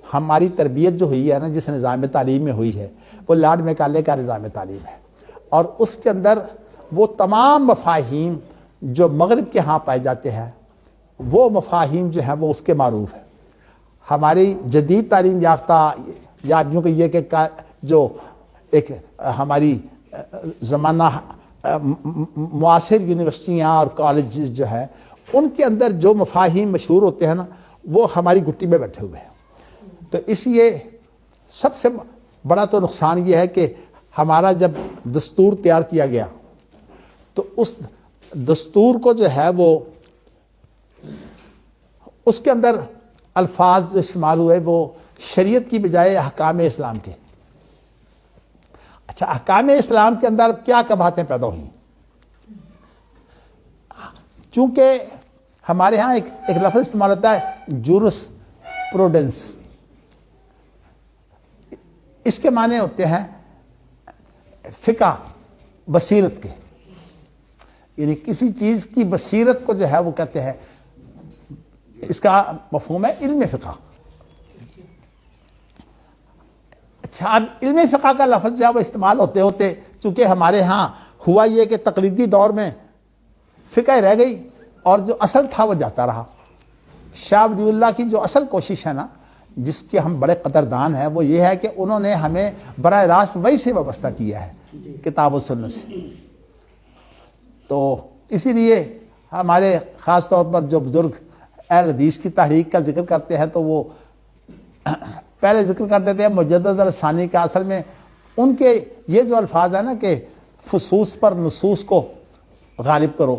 ہماری تربیت جو ہوئی ہے نا جس نظام تعلیم میں ہوئی ہے وہ لارڈ میکالے کا نظام تعلیم ہے، اور اس کے اندر وہ تمام مفاہیم جو مغرب کے ہاں پائے جاتے ہیں وہ مفاہیم جو ہیں وہ اس کے معروف ہیں۔ ہماری جدید تعلیم یافتہ یا یوں کہ یہ کہ جو ایک ہماری زمانہ معاصر یونیورسٹیاں اور کالج جو ہے ان کے اندر جو مفاہیم مشہور ہوتے ہیں نا وہ ہماری گٹی میں بیٹھے ہوئے ہیں۔ تو اس لیے سب سے بڑا تو نقصان یہ ہے کہ ہمارا جب دستور تیار کیا گیا تو اس دستور کو جو ہے وہ اس کے اندر الفاظ جو استعمال ہوئے وہ شریعت کی بجائے احکام اسلام کے۔ اچھا، احکام اسلام کے اندر کیا قباحتیں پیدا ہوئیں؟ چونکہ ہمارے ہاں ایک لفظ استعمال ہوتا ہے جورس پروڈنس، اس کے معنی ہوتے ہیں فقہ بصیرت کے، یعنی کسی چیز کی بصیرت کو جو ہے وہ کہتے ہیں، اس کا مفہوم ہے علم فقہ۔ اچھا، اب علم فقہ کا لفظ جو ہے وہ استعمال ہوتے ہوتے چونکہ ہمارے ہاں ہوا یہ کہ تقلیدی دور میں فقہ رہ گئی اور جو اصل تھا وہ جاتا رہا۔ شاہ ولی اللہ کی جو اصل کوشش ہے نا جس کے ہم بڑے قدردان ہیں وہ یہ ہے کہ انہوں نے ہمیں براہ راست وہی سے وابستہ کیا ہے، کتاب و سنت سے۔ تو اسی لیے ہمارے خاص طور پر جو بزرگ اہل حدیث کی تحریک کا ذکر کرتے ہیں تو وہ پہلے ذکر کرتے تھے مجدد الثانی کا. اصل میں ان کے یہ جو الفاظ ہیں نا کہ فصوص پر نصوص کو غالب کرو،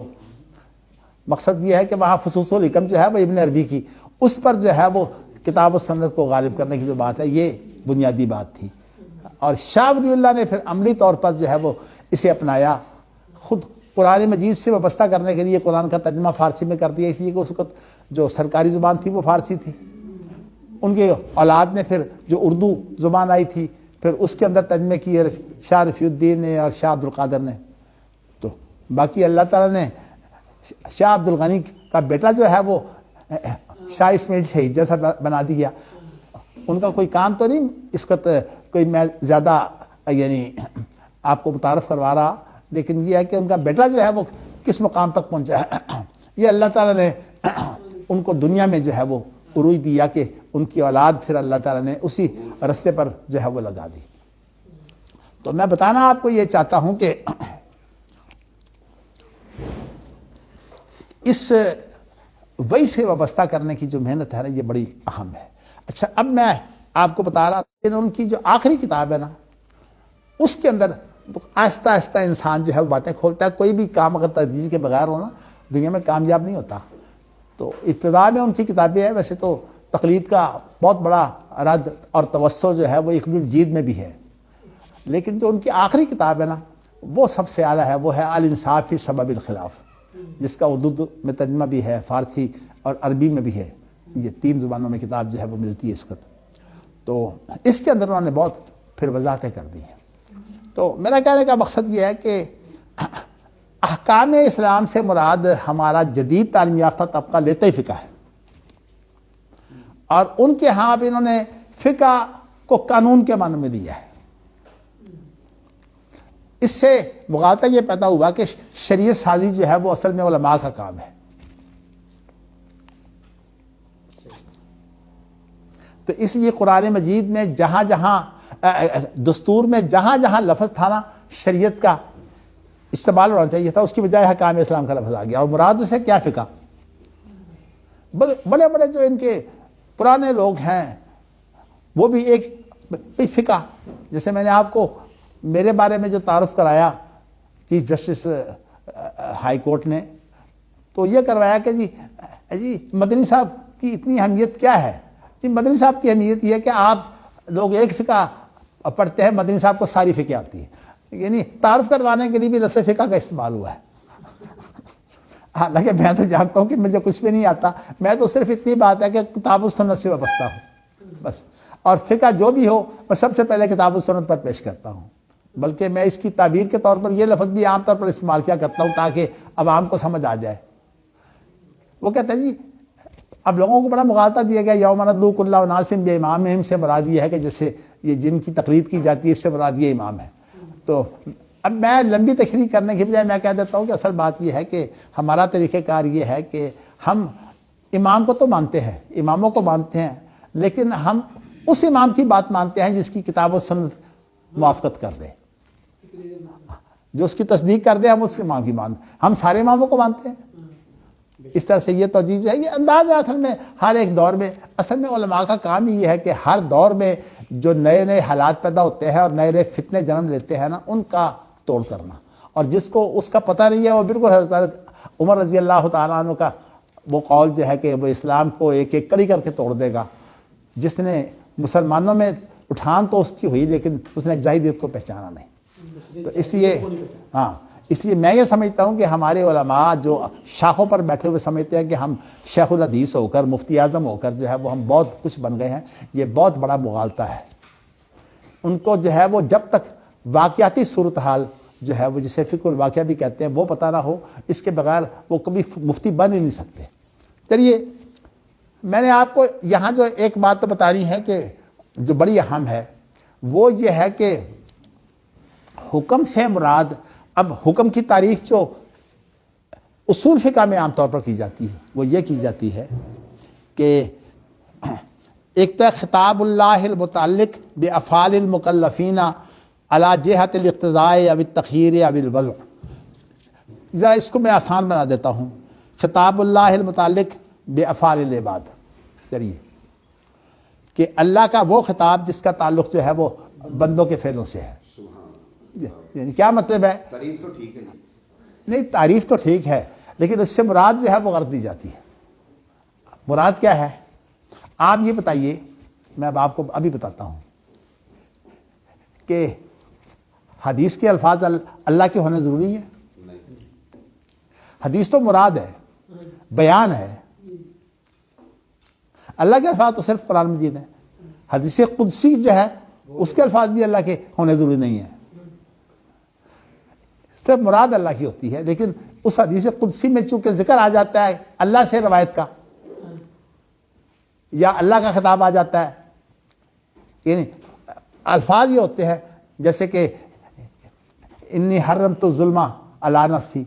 مقصد یہ ہے کہ وہاں فصوص الحکم جو ہے وہ ابن عربی کی، اس پر جو ہے وہ کتاب و سنت کو غالب کرنے کی جو بات ہے یہ بنیادی بات تھی. اور شاہ ولی اللہ نے پھر عملی طور پر جو ہے وہ اسے اپنایا، خود قرآن مجید سے وابستہ کرنے کے لیے قرآن کا ترجمہ فارسی میں کر دیا، اس لیے کہ اس وقت جو سرکاری زبان تھی وہ فارسی تھی. ان کے اولاد نے پھر جو اردو زبان آئی تھی پھر اس کے اندر ترجمے کیے شاہ رفیع الدین نے اور شاہ عبد القادر نے. تو باقی اللہ تعالیٰ نے شاہ عبد الغنی کا بیٹا جو ہے وہ شاہ اسماعیل شہید جیسا بنا دیا. ان کا کوئی کام تو نہیں اس وقت کوئی میں زیادہ یعنی آپ کو متعارف کروا رہا، لیکن یہ ہے کہ ان کا بیٹا جو ہے وہ کس مقام تک پہنچا ہے، یہ اللہ تعالیٰ نے ان کو دنیا میں جو ہے وہ عروج دیا کہ ان کی اولاد پھر اللہ تعالیٰ نے اسی رستے پر جو ہے وہ لگا دی. تو میں بتانا آپ کو یہ چاہتا ہوں کہ اس وحی سے وابستہ کرنے کی جو محنت ہے نا یہ بڑی اہم ہے. اچھا اب میں آپ کو بتا رہا کہ ان کی جو آخری کتاب ہے نا اس کے اندر آہستہ آہستہ انسان جو ہے وہ باتیں کھولتا ہے. کوئی بھی کام اگر تدریج کے بغیر ہو نا دنیا میں کامیاب نہیں ہوتا. تو ابتدا میں ان کی کتابیں ہیں، ویسے تو تقلید کا بہت بڑا رد اور توسع جو ہے وہ اقد الجید میں بھی ہے، لیکن جو ان کی آخری کتاب ہے نا وہ سب سے اعلیٰ ہے، وہ ہے الانصاف فی سبب الخلاف، جس کا اردو میں ترجمہ بھی ہے، فارسی اور عربی میں بھی ہے. یہ 3 زبانوں میں کتاب جو ہے وہ ملتی ہے اس وقت. تو اس کے اندر انہوں نے بہت پھر وضاحتیں کر دی ہیں. تو میرا کہنے کا مقصد یہ ہے کہ احکام اسلام سے مراد ہمارا جدید تعلیم یافتہ طبقہ لیتے ہی فقہ ہے، اور ان کے ہاں بھی انہوں نے فقہ کو قانون کے معنی میں لیا ہے. اس سے مغالطہ یہ پیدا ہوا کہ شریعت سازی جو ہے وہ اصل میں علماء کا کام ہے. تو اس لیے قرآن مجید میں جہاں جہاں دستور میں جہاں جہاں لفظ تھا نا شریعت کا استعمال ہونا چاہیے تھا، اس کی بجائے حکام اسلام کا لفظ آ گیا. اور مراد سے کیا فقہ؟ بڑے بڑے جو ان کے پرانے لوگ ہیں وہ بھی ایک فقہ، جیسے میں نے آپ کو میرے بارے میں جو تعارف کرایا چیف جسٹس ہائی کورٹ نے، تو یہ کروایا کہ جی مدنی صاحب کی اتنی اہمیت کیا ہے. جی مدنی صاحب کی اہمیت یہ ہے کہ آپ لوگ ایک فقہ پڑھتے ہیں، مدنی صاحب کو ساری فقہ آتی ہے. یعنی تعارف کروانے کے لیے بھی لفظ فقہ کا استعمال ہوا ہے. حالانکہ میں تو جانتا ہوں کہ مجھے کچھ بھی نہیں آتا، میں تو صرف اتنی بات ہے کہ کتاب و سنت سے وابستہ ہوں بس. اور فقہ جو بھی ہو میں سب سے پہلے کتاب و سنت پر پیش کرتا ہوں، بلکہ میں اس کی تعبیر کے طور پر یہ لفظ بھی عام طور پر استعمال کیا کرتا ہوں تاکہ عوام کو سمجھ آ جائے. وہ کہتے ہیں جی اب لوگوں کو بڑا مغالطہ دیا گیا، یوم ندعو کل اناس بامامہم سے مراد یہ ہے کہ جیسے یہ جن کی تقلید کی جاتی ہے اس سے مراد یہ امام ہے. تو اب میں لمبی تشریح کرنے کی بجائے میں کہہ دیتا ہوں کہ اصل بات یہ ہے کہ ہمارا طریقہ کار یہ ہے کہ ہم امام کو تو مانتے ہیں، اماموں کو مانتے ہیں، لیکن ہم اس امام کی بات مانتے ہیں جس کی کتاب و سنت موافقت کر دے، جو اس کی تصدیق کر دے ہم اس امام کی مانتے ہیں. ہم سارے اماموں کو مانتے ہیں. اس طرح سے یہ توجیہ جو ہے یہ انداز ہے اصل میں ہر ایک دور میں. اصل میں علماء کا کام ہی یہ ہے کہ ہر دور میں جو نئے نئے حالات پیدا ہوتے ہیں اور نئے نئے فتنے جنم لیتے ہیں نا ان کا توڑ کرنا. اور جس کو اس کا پتہ نہیں ہے وہ بالکل حضرت عمر رضی اللہ تعالیٰ عنہ کا وہ قول جو ہے کہ وہ اسلام کو ایک ایک کڑی کر کے توڑ دے گا. جس نے مسلمانوں میں اٹھان تو اس کی ہوئی لیکن اس نے جاہلیت کو پہچانا نہیں. تو اس لیے میں یہ سمجھتا ہوں کہ ہمارے علماء جو شاخوں پر بیٹھے ہوئے سمجھتے ہیں کہ ہم شیخ الحدیث ہو کر مفتی اعظم ہو کر جو ہے وہ ہم بہت کچھ بن گئے ہیں، یہ بہت بڑا مغالطہ ہے. ان کو جو ہے وہ جب تک واقعاتی صورتحال جو ہے وہ جسے فقہ الواقعہ بھی کہتے ہیں وہ پتہ نہ ہو اس کے بغیر وہ کبھی مفتی بن ہی نہیں سکتے. چلیے میں نے آپ کو یہاں جو ایک بات تو بتانی ہے کہ جو بڑی اہم ہے وہ یہ ہے کہ حکم سے مراد، اب حکم کی تعریف جو اصول فقہ میں عام طور پر کی جاتی ہے وہ یہ کی جاتی ہے کہ ایک تو خطاب اللہ المتعلق بافعال المکلفین علی جہت الاقتضاء او التخییر او الوضع. ذرا اس کو میں آسان بنا دیتا ہوں خطاب اللہ المتعلق بے افعال العباد. چلیے کہ اللہ کا وہ خطاب جس کا تعلق جو ہے وہ بندوں کے فعلوں سے ہے. یعنی کیا مطلب ہے؟ تعریف تو ٹھیک ہے جی. نہیں، تعریف تو ٹھیک ہے لیکن اس سے مراد جو ہے وہ غلط دی جاتی ہے. مراد کیا ہے آپ یہ بتائیے. میں اب آپ کو ابھی بتاتا ہوں کہ حدیث کے الفاظ اللہ کے ہونے ضروری ہیں؟ حدیث تو مراد ہے، بیان ہے. اللہ کے الفاظ تو صرف قرآن مجید ہیں. حدیث قدسی جو ہے اس کے الفاظ بھی اللہ کے ہونے ضروری نہیں ہیں. صرف مراد اللہ کی ہوتی ہے، لیکن اس حدیث قدسی میں چونکہ ذکر آ جاتا ہے اللہ سے روایت کا یا اللہ کا خطاب آ جاتا ہے، یعنی الفاظ یہ ہوتے ہیں جیسے کہ انی حرمت الظلم علی نفسی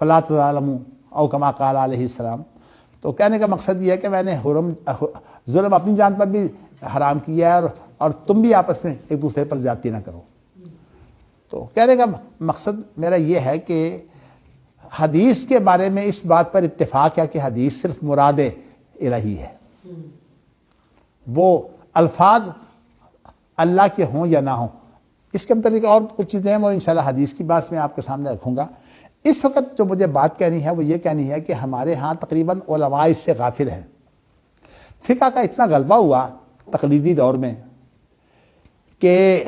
فلا تظالموا او کما قال علیہ السلام. تو کہنے کا مقصد یہ ہے کہ میں نے ظلم اپنی جان پر بھی حرام کیا ہے اور تم بھی آپس میں ایک دوسرے پر زیادتی نہ کرو. تو کہنے کا مقصد میرا یہ ہے کہ حدیث کے بارے میں اس بات پر اتفاق ہے کہ حدیث صرف مراد الہی ہے. وہ الفاظ اللہ کے ہوں یا نہ ہوں. اس کے متعلق اور کچھ چیزیں ہیں وہ انشاءاللہ حدیث کی بات میں آپ کے سامنے رکھوں گا. اس وقت جو مجھے بات کہنی ہے وہ یہ کہنی ہے کہ ہمارے ہاں تقریباً علماء اس سے غافل ہیں. فقہ کا اتنا غلبہ ہوا تقلیدی دور میں کہ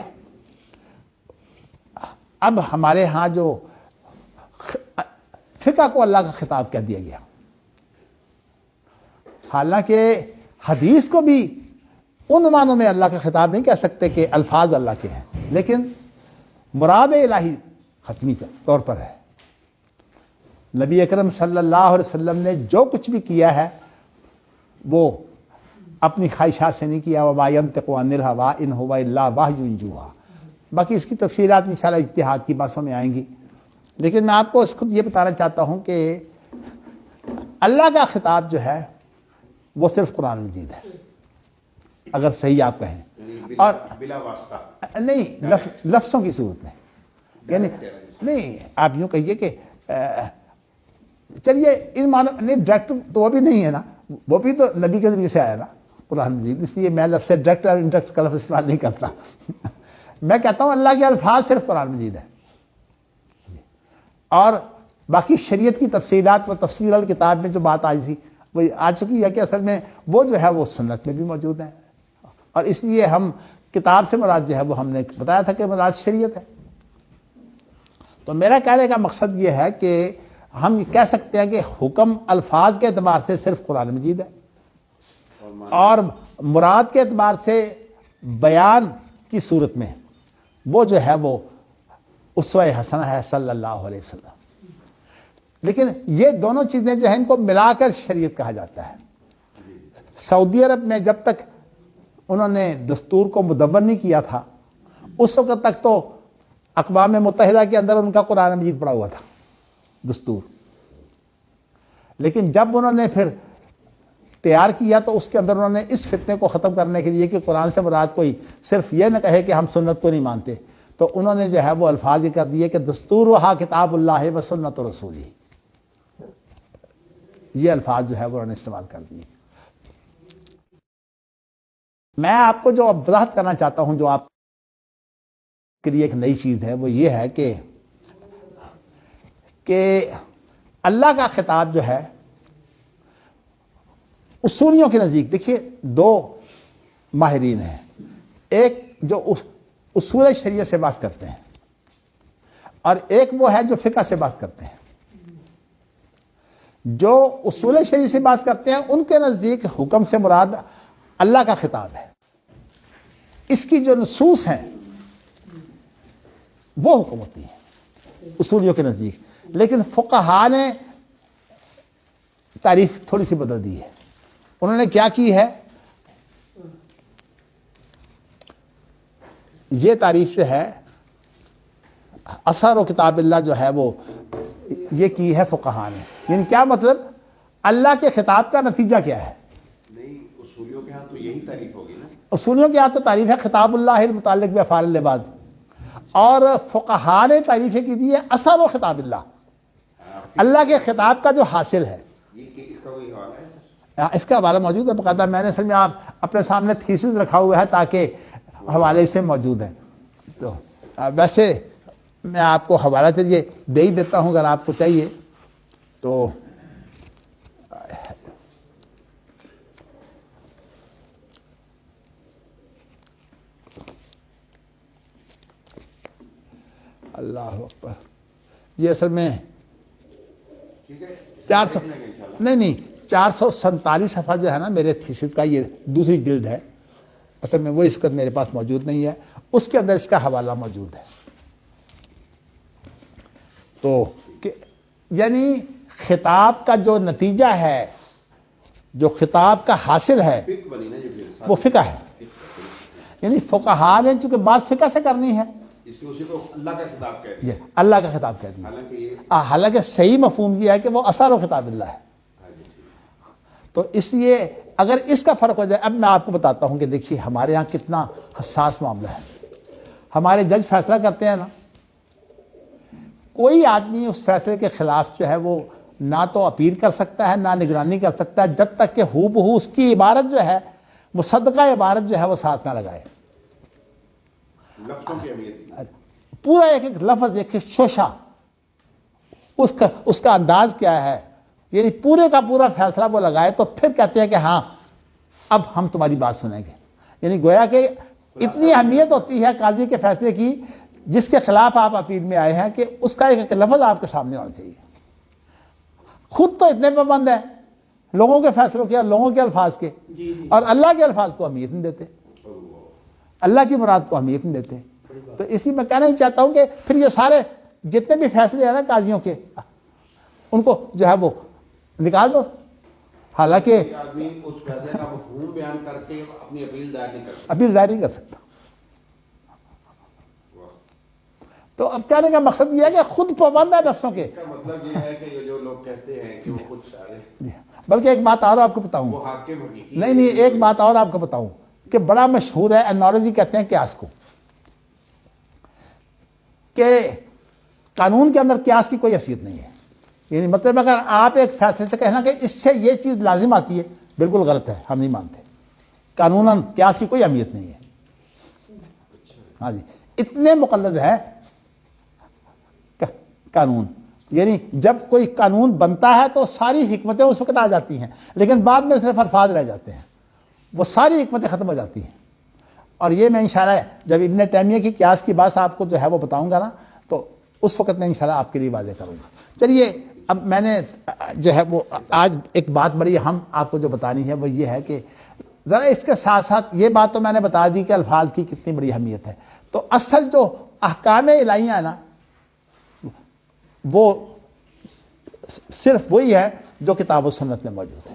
اب ہمارے ہاں جو فقہ کو اللہ کا خطاب کہہ دیا گیا، حالانکہ حدیث کو بھی ان معنوں میں اللہ کا خطاب نہیں کہہ سکتے کہ الفاظ اللہ کے ہیں، لیکن مراد الہی حتمی طور پر ہے. نبی اکرم صلی اللہ علیہ وسلم نے جو کچھ بھی کیا ہے وہ اپنی خواہشات سے نہیں کیا. وما ينطق عن الهوى ان هو الا وحی یوحى. باقی اس کی تفصیلات انشاءاللہ اجتہاد کی باتوں میں آئیں گی، لیکن میں آپ کو اس کو یہ بتانا چاہتا ہوں کہ اللہ کا خطاب جو ہے وہ صرف قرآن مجید ہے اگر صحیح آپ کہیں، اور بلا واسطہ نہیں لفظوں کی صورت میں. یعنی نہیں آپ یوں کہیے کہ چلیے ان معنی نہیں، ڈائریکٹ تو وہ بھی نہیں ہے نا، وہ بھی تو نبی کے ذریعے سے آیا نا قرآن مجید. اس لیے میں لفظ ڈائریکٹ اور انڈائریکٹ کا لفظ استعمال نہیں کرتا. میں کہتا ہوں اللہ کے الفاظ صرف قرآن مجید ہے، اور باقی شریعت کی تفصیلات و تفصیل الکتاب میں جو بات آئی تھی وہ آ چکی ہے کہ اصل میں وہ جو ہے وہ سنت میں بھی موجود ہیں، اور اس لیے ہم کتاب سے مراد جو ہے وہ ہم نے بتایا تھا کہ مراد شریعت ہے. تو میرا کہنے کا مقصد یہ ہے کہ ہم یہ کہہ سکتے ہیں کہ حکم الفاظ کے اعتبار سے صرف قرآن مجید ہے، اور مراد کے اعتبار سے بیان کی صورت میں وہ جو ہے وہ اسوہ حسنہ ہے صلی اللہ علیہ وسلم. لیکن یہ دونوں چیزیں جو ہیں ان کو ملا کر شریعت کہا جاتا ہے. سعودی عرب میں جب تک انہوں نے دستور کو مدون نہیں کیا تھا اس وقت تک تو اقوام متحدہ کے اندر ان کا قرآن مجید پڑا ہوا تھا دستور. لیکن جب انہوں نے پھر تیار کیا تو اس کے اندر انہوں نے اس فتنے کو ختم کرنے کے لیے کہ قرآن سے مراد کوئی صرف یہ نہ کہے کہ ہم سنت کو نہیں مانتے، تو انہوں نے جو ہے وہ الفاظ یہ کر دیے کہ دستورھا کتاب اللہ و سنت رسولہ. یہ الفاظ جو ہے وہ انہوں نے استعمال کر دیے. میں آپ کو جو اب وضاحت کرنا چاہتا ہوں جو آپ کے لیے ایک نئی چیز ہے وہ یہ ہے کہ اللہ کا خطاب جو ہے اصولیوں کے نزدیک دیکھیے دو ماہرین ہیں، ایک جو اصول شریعت سے بات کرتے ہیں اور ایک وہ ہے جو فقہ سے بات کرتے ہیں. جو اصول شریعت سے بات کرتے ہیں ان کے نزدیک حکم سے مراد اللہ کا خطاب ہے، اس کی جو نصوص ہیں وہ حکم ہوتی ہیں اصولیوں کے نزدیک. لیکن فقہاء نے تعریف تھوڑی سی بدل دی ہے. انہوں نے کیا کی ہے، یہ تعریف جو ہے اثر و کتاب اللہ جو ہے وہ یہ کی ہے فقہاء نے. یعنی کیا مطلب، اللہ کے خطاب کا نتیجہ کیا ہے؟ نہیں اصولیوں کے ہاں تو یہی تعریف ہوگی نا. اصولیوں کے ہاں تو تعریف ہے خطاب اللہ المتعلق بافعال العباد، اور فقہاء نے تعریف کی دی ہے اثر و خطاب اللہ. اللہ کے خطاب کا جو حاصل ہے، یہ اس کا کوئی حوالہ ہے سر؟ اس کا حوالہ موجود ہے باقاعدہ، میں نے اصل میں آپ اپنے سامنے تھیسس رکھا ہوا ہے تاکہ حوالے اس میں موجود ہیں. تو ویسے میں آپ کو حوالہ چلیے دے ہی دیتا ہوں اگر آپ کو چاہیے تو. اللہ اکبر. یہ اصل میں ٹھیک ہے 400 نہیں 447 صفحہ جو ہے نا میرے تھیسس کا، یہ دوسری جلد ہے. اصل میں وہ اس وقت میرے پاس موجود نہیں ہے، اس کے اندر اس کا حوالہ موجود ہے. تو یعنی خطاب کا جو نتیجہ ہے، جو خطاب کا حاصل ہے، فقہ بنی نا یہ وہ فقہ ہے. یعنی فقہا نے چونکہ بعض فقہ سے کرنی ہے، اس کو اسی کو اللہ کا خطاب کہہ دیا. یہ اللہ کا خطاب کہہ دیا. حالانکہ یہ حالانکہ صحیح مفہوم یہ ہے کہ وہ اثر و خطاب اللہ ہے. ہاں جی ٹھیک. تو اس لیے اگر اس کا فرق ہو جائے، اب میں آپ کو بتاتا ہوں کہ دیکھیے ہمارے یہاں کتنا حساس معاملہ ہے. ہمارے جج فیصلہ کرتے ہیں نا، کوئی آدمی اس فیصلے کے خلاف جو ہے وہ نہ تو اپیل کر سکتا ہے، نہ نگرانی کر سکتا ہے، جب تک کہ ہو بہو اس کی عبارت جو ہے، مصدقہ عبارت جو ہے وہ ساتھ نہ لگائے. لفظوں کی اہمیت پورا ایک ایک لفظ، ایک ایک شوشہ، اس کا انداز کیا ہے، یعنی پورے کا پورا فیصلہ وہ لگائے تو پھر کہتے ہیں کہ ہاں اب ہم تمہاری بات سنیں گے. یعنی گویا کہ اتنی اہمیت ہوتی ہے قاضی کے فیصلے کی جس کے خلاف آپ اپیل میں آئے ہیں کہ اس کا ایک ایک لفظ آپ کے سامنے ہونا چاہیے. خود تو اتنے پابند ہیں لوگوں کے فیصلوں کے، لوگوں کے الفاظ کے، اور اللہ کے الفاظ کو اہمیت نہیں دیتے، اللہ کی مراد کو اہمیت نہیں دیتے. تو اسی میں کہنا ہی چاہتا ہوں کہ پھر یہ سارے جتنے بھی فیصلے ہیں نا قاضیوں کے، ان کو جو ہے وہ نکال دو. حالانکہ آدمی اس فیصلے کا مفہوم بیان کر کے اپنی اپیل دائر نہیں کر سکتا. اپیل دائر نہیں کر سکتا. تو اب کہنے کا مقصد یہ ہے کہ خود پابند ہے نفسوں کے. اس کا مطلب یہ ہے کہ یہ جو لوگ کہتے ہیں کہ وہ خود شارع جی. بلکہ ایک بات اور آپ کو بتاؤں، وہ حاکم حقیقی نہیں ایک بات اور آپ کو بتاؤں کہ بڑا مشہور ہے، انالوجی کہتے ہیں قیاس کو، کہ قانون کے اندر قیاس کی کوئی حیثیت نہیں ہے. یعنی مطلب اگر آپ ایک فیصلے سے کہنا کہ اس سے یہ چیز لازم آتی ہے، بالکل غلط ہے، ہم نہیں مانتے. قانوناً قیاس کی کوئی اہمیت نہیں ہے. ہاں جی، اتنے مقلد ہے قانون. یعنی جب کوئی قانون بنتا ہے تو ساری حکمتیں اس وقت آ جاتی ہیں، لیکن بعد میں صرف الفاظ رہ جاتے ہیں، وہ ساری حکمتیں ختم ہو جاتی ہیں. اور یہ میں انشاءاللہ جب ابن تیمیہ کی قیاس کی بات آپ کو جو ہے وہ بتاؤں گا نا، تو اس وقت میں انشاءاللہ آپ کے لیے واضح کروں گا. چلیے اب میں نے جو ہے وہ آج ایک بات بڑی اہم آپ کو جو بتانی ہے وہ یہ ہے کہ ذرا اس کے ساتھ ساتھ یہ بات تو میں نے بتا دی کہ الفاظ کی کتنی بڑی اہمیت ہے. تو اصل جو احکام الہیہ ہے نا، وہ صرف وہی ہے جو کتاب و سنت میں موجود ہے.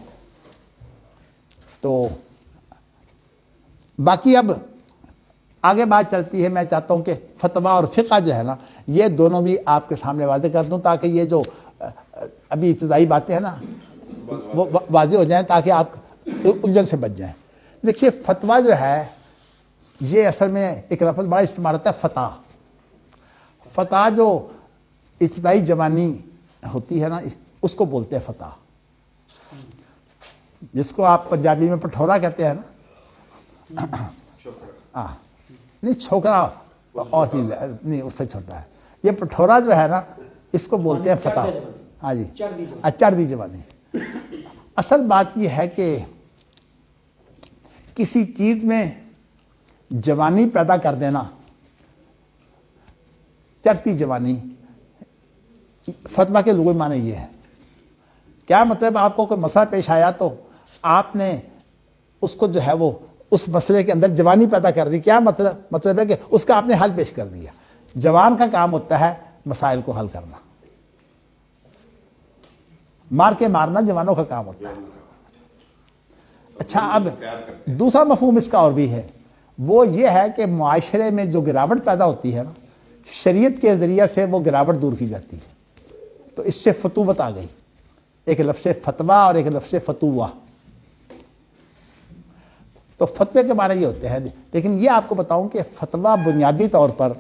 تو باقی اب آگے بات چلتی ہے. میں چاہتا ہوں کہ فتویٰ اور فقہ جو ہے نا، یہ دونوں بھی آپ کے سامنے واضح کر دوں تاکہ یہ جو ابھی ابتدائی باتیں ہیں نا وہ واضح ہو جائیں، تاکہ آپ الجھن سے بچ جائیں. دیکھیے فتویٰ جو ہے یہ اصل میں ایک لفظ بڑا استعمال ہوتا ہے، فتح. فتح جو ابتدائی جوانی ہوتی ہے نا، اس کو بولتے ہیں فتح، جس کو آپ پنجابی میں پٹھورا کہتے ہیں نا. نہیں چھوکرا اور چیز ہے، نہیں اس سے چھوٹا ہے. یہ پٹھورا جو ہے نا، اس کو بولتے ہیں فتح. ہاں جی، چڑھ دی جوانی. اصل بات یہ ہے کہ کسی چیز میں جوانی پیدا کر دینا، چڑھتی جوانی، فتویٰ کے لغوی معنی یہ ہے. کیا مطلب؟ آپ کو کوئی مسئلہ پیش آیا تو آپ نے اس کو جو ہے وہ اس مسئلے کے اندر جوانی پیدا کر دی. کیا مطلب ہے کہ اس کا آپ نے حل پیش کر دیا. جوان کا کام ہوتا ہے مسائل کو حل کرنا، مار کے مارنا جوانوں کا کام ہوتا ہے. اچھا، اب دوسرا مفہوم اس کا اور بھی ہے، وہ یہ ہے کہ معاشرے میں جو گراوٹ پیدا ہوتی ہے نا، شریعت کے ذریعے سے وہ گراوٹ دور کی جاتی ہے. تو اس سے فتوت آ گئی، ایک لفظ فتویٰ اور ایک لفظ فتوہ. تو فتوے کے معنی یہ ہوتے ہیں. لیکن یہ آپ کو بتاؤں کہ فتویٰ بنیادی طور پر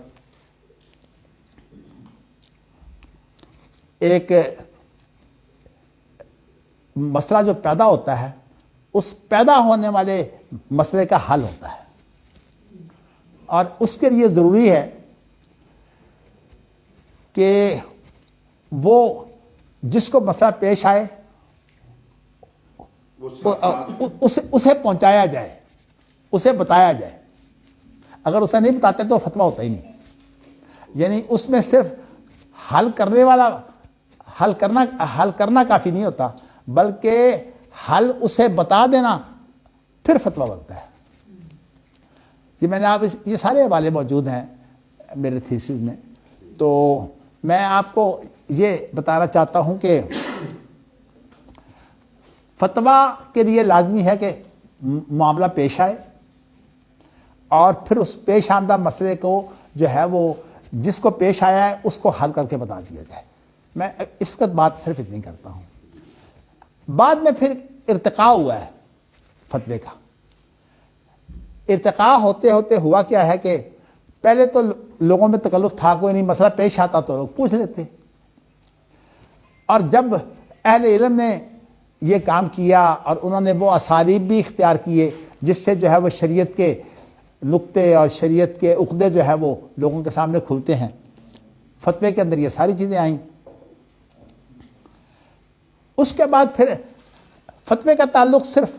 ایک مسئلہ جو پیدا ہوتا ہے اس پیدا ہونے والے مسئلے کا حل ہوتا ہے، اور اس کے لیے ضروری ہے کہ وہ جس کو مسئلہ پیش آئے اسے پہنچایا جائے، اسے بتایا جائے۔ اگر اسے نہیں بتاتے تو فتویٰ ہوتا ہی نہیں۔ یعنی اس میں صرف حل کرنا کافی نہیں ہوتا، بلکہ حل اسے بتا دینا پھر فتویٰ بنتا ہے۔ یہ میں نے یہ سارے حوالے موجود ہیں میرے تھیسس میں، تو میں آپ کو یہ بتانا چاہتا ہوں کہ فتویٰ کے لیے لازمی ہے کہ معاملہ پیش آئے اور پھر اس پیش آمدہ مسئلے کو جو ہے وہ جس کو پیش آیا ہے اس کو حل کر کے بتا دیا جائے۔ میں اس وقت بات صرف اتنی کرتا ہوں۔ بعد میں پھر ارتقاء ہوا ہے فتوے کا۔ ارتقاء ہوتے ہوتے ہوا کیا ہے کہ پہلے تو لوگوں میں تکلف تھا، کوئی نہیں مسئلہ پیش آتا تو لوگ پوچھ لیتے، اور جب اہل علم نے یہ کام کیا اور انہوں نے وہ اسالیب بھی اختیار کیے جس سے جو ہے وہ شریعت کے نقطے اور شریعت کے عقدے جو ہے وہ لوگوں کے سامنے کھلتے ہیں، فتوے کے اندر یہ ساری چیزیں آئیں۔ اس کے بعد پھر فتوے کا تعلق صرف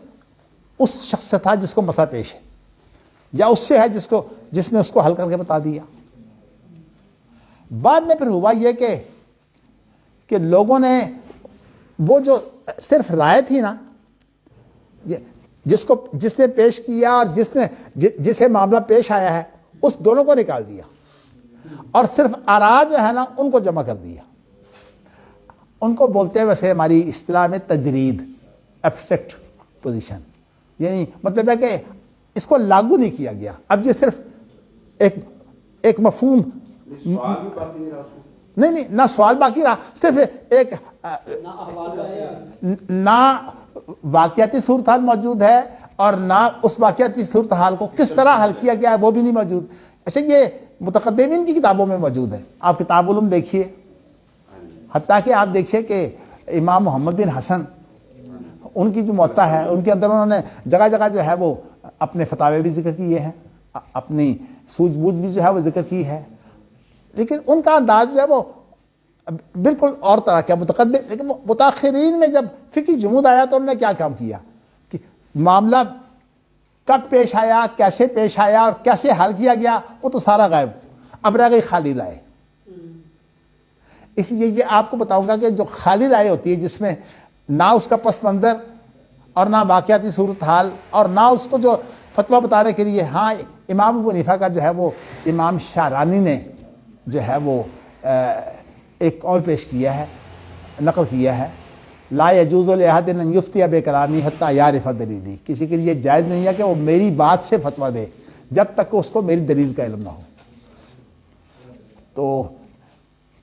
اس شخص سے تھا جس کو مسئلہ پیش ہے، یا اس سے ہے جس نے اس کو حل کر کے بتا دیا۔ بعد میں پھر ہوا یہ کہ لوگوں نے وہ جو صرف رائے تھی نا، جس نے پیش کیا اور جسے معاملہ پیش آیا ہے، اس دونوں کو نکال دیا اور صرف آراء جو ہے نا ان کو جمع کر دیا۔ ان کو بولتے ہیں ویسے ہماری اصطلاح میں تجرید، ایبسٹریکٹ پوزیشن، یعنی مطلب ہے کہ اس کو لاگو نہیں کیا گیا۔ اب یہ صرف ایک مفہوم، سوال بھی باقی نہیں رہا، نہیں نہ سوال باقی رہا، صرف ایک نہ واقعاتی صورتحال موجود ہے اور نہ اس واقعاتی صورتحال کو کس طرح حل کیا گیا ہے وہ بھی نہیں موجود۔ ایسے یہ متقدمین کی کتابوں میں موجود ہے، آپ کتاب علوم دیکھیے، حتیٰ کہ آپ دیکھیے کہ امام محمد بن حسن ان کی جو موطا ہے ان کے اندر انہوں نے جگہ جگہ جو ہے وہ اپنے فتاوے بھی ذکر کیے ہیں، اپنی سوجھ بوجھ بھی جو ہے وہ ذکر کی ہے، لیکن ان کا انداز جو ہے وہ بالکل اور طرح کا متقدم۔ لیکن متاخرین میں جب فقہی جمود آیا تو انہوں نے کیا کام کیا کہ معاملہ کب پیش آیا، کیسے پیش آیا اور کیسے حل کیا گیا وہ تو سارا غائب، اب رہ گئی خالی رائے۔ اس لیے یہ آپ کو بتاؤں گا کہ جو خالی رائے ہوتی ہے جس میں نہ اس کا پس منظر اور نہ واقعاتی صورتحال اور نہ اس کو جو فتویٰ بتانے کے لیے، ہاں امام ابو حنیفہ کا جو ہے وہ امام شارانی نے جو ہے وہ ایک قول پیش کیا ہے، نقل کیا ہے، لا یجوز لأحد ان یفتی بکلامی حتی یعرف دلیلی، کسی کے لیے جائز نہیں ہے کہ وہ میری بات سے فتویٰ دے جب تک کہ اس کو میری دلیل کا علم نہ ہو۔ تو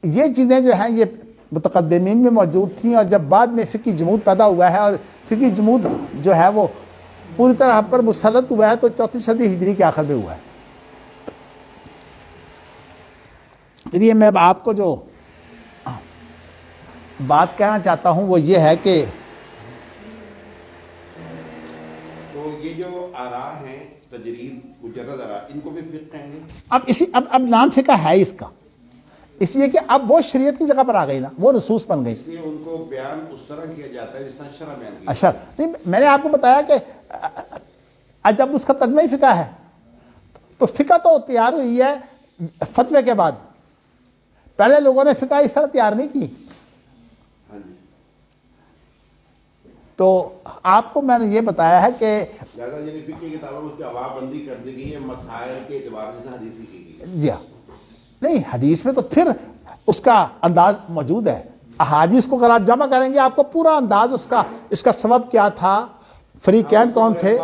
یہ چیزیں جو ہیں یہ متقدمین میں موجود تھیں، اور جب بعد میں فقہی جمود پیدا ہوا ہے اور فقہی جمود جو ہے وہ پوری طرح پر مسلط ہوا ہے تو 4 صدی ہجری کے آخر میں ہوا ہے۔ اس لیے میں آپ کو جو بات کہنا چاہتا ہوں وہ یہ ہے کہ تو یہ جو آراء ہیں تجرید مجرد آراء، ان کو بھی فقہ کہیں گے؟ اب نام فقہ ہے اس کا، اس لیے کہ اب وہ شریعت کی جگہ پر آ گئی نا، وہ نصوص بن گئی۔ اس لیے ان کو بیان اس طرح کیا جاتا ہے جس طرح شرع بیان کیا اچھا نہیں، میں نے آپ کو بتایا کہ جب اس کا ترجمہ ہی فقہ ہے تو فقہ تو تیار ہوئی ہے فتوے کے بعد، پہلے لوگوں نے فقہ اس طرح تیار نہیں کی۔ ہاں جی، تو آپ کو میں نے یہ بتایا ہے کہ لہٰذا یعنی فقہ کی کتابوں میں اس کی عوام بندی کر دی گئی ہے مسائل کے اعتبار سے حدیث کی گئی۔ جی ہاں، نہیں حدیث میں تو پھر اس کا انداز موجود ہے، احادیث کو اگر آپ جمع کریں گے آپ کو پورا انداز اس کا سبب کیا تھا، فریقین کون تھے،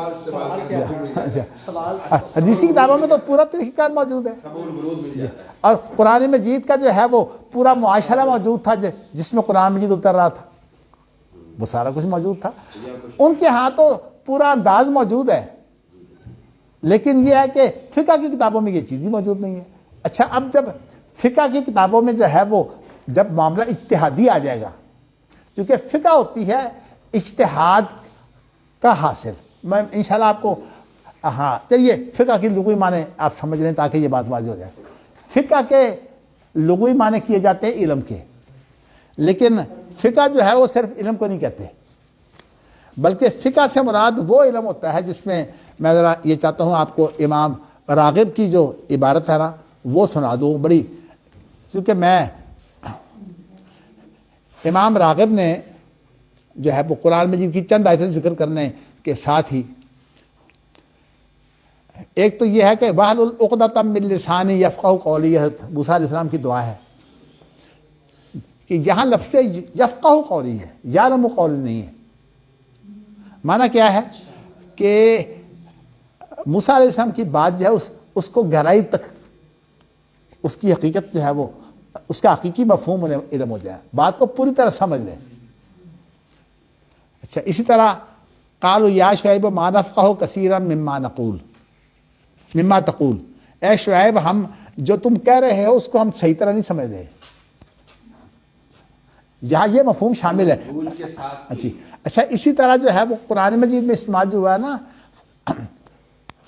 حدیث کی کتابوں میں تو پورا طریقہ کار موجود ہے، اور قرآن مجید کا جو ہے وہ پورا معاشرہ موجود تھا جس میں قرآن مجید اتر رہا تھا، وہ سارا کچھ موجود تھا۔ ان کے ہاں تو پورا انداز موجود ہے، لیکن یہ ہے کہ فقہ کی کتابوں میں یہ چیز ہی موجود نہیں ہے۔ اچھا، اب جب فقہ کی کتابوں میں جو ہے وہ جب معاملہ اجتہادی آ جائے گا، کیونکہ فقہ ہوتی ہے اجتہاد کا حاصل. میں انشاءاللہ آپ کو ہاں چلیے فقہ کی لغوی معنی آپ سمجھ لیں تاکہ یہ بات واضح ہو جائے. فقہ کے لغوی معنی کیے جاتے ہیں علم کے، لیکن فقہ جو ہے وہ صرف علم کو نہیں کہتے، بلکہ فقہ سے مراد وہ علم ہوتا ہے جس میں میں ذرا یہ چاہتا ہوں آپ کو امام راغب کی جو عبارت ہے نا وہ سنا دوں بڑی، کیونکہ میں امام راغب نے جو ہے وہ قرآن مجید کی چند آیتیں ذکر کرنے کے ساتھ ہی ایک تو یہ ہے کہ وَحْلُلْ عُقْدَةً مِّن لِّسَانِي يَفْقَهُ قَوْلِي، موسیٰ علیہ السلام کی دعا ہے کہ یہاں لفظ یفقہ قولی ہے، یعلم قولی نہیں ہے. معنی کیا ہے کہ موسیٰ علیہ السلام کی بات جو ہے اس کو گہرائی تک اس کی حقیقت جو ہے وہ اس کا حقیقی مفہوم علم ہو جائے، بات کو پوری طرح سمجھ لیں. اچھا اسی طرح قالوا یا شعیب ما نفقہ کثیرا مما تقول، اے شعیب ہم جو تم کہہ رہے ہو اس کو ہم صحیح طرح نہیں سمجھ رہے. یہاں یہ مفہوم شامل ہے. اچھا اسی طرح جو ہے وہ قرآن مجید میں استعمال جو ہوا ہے نا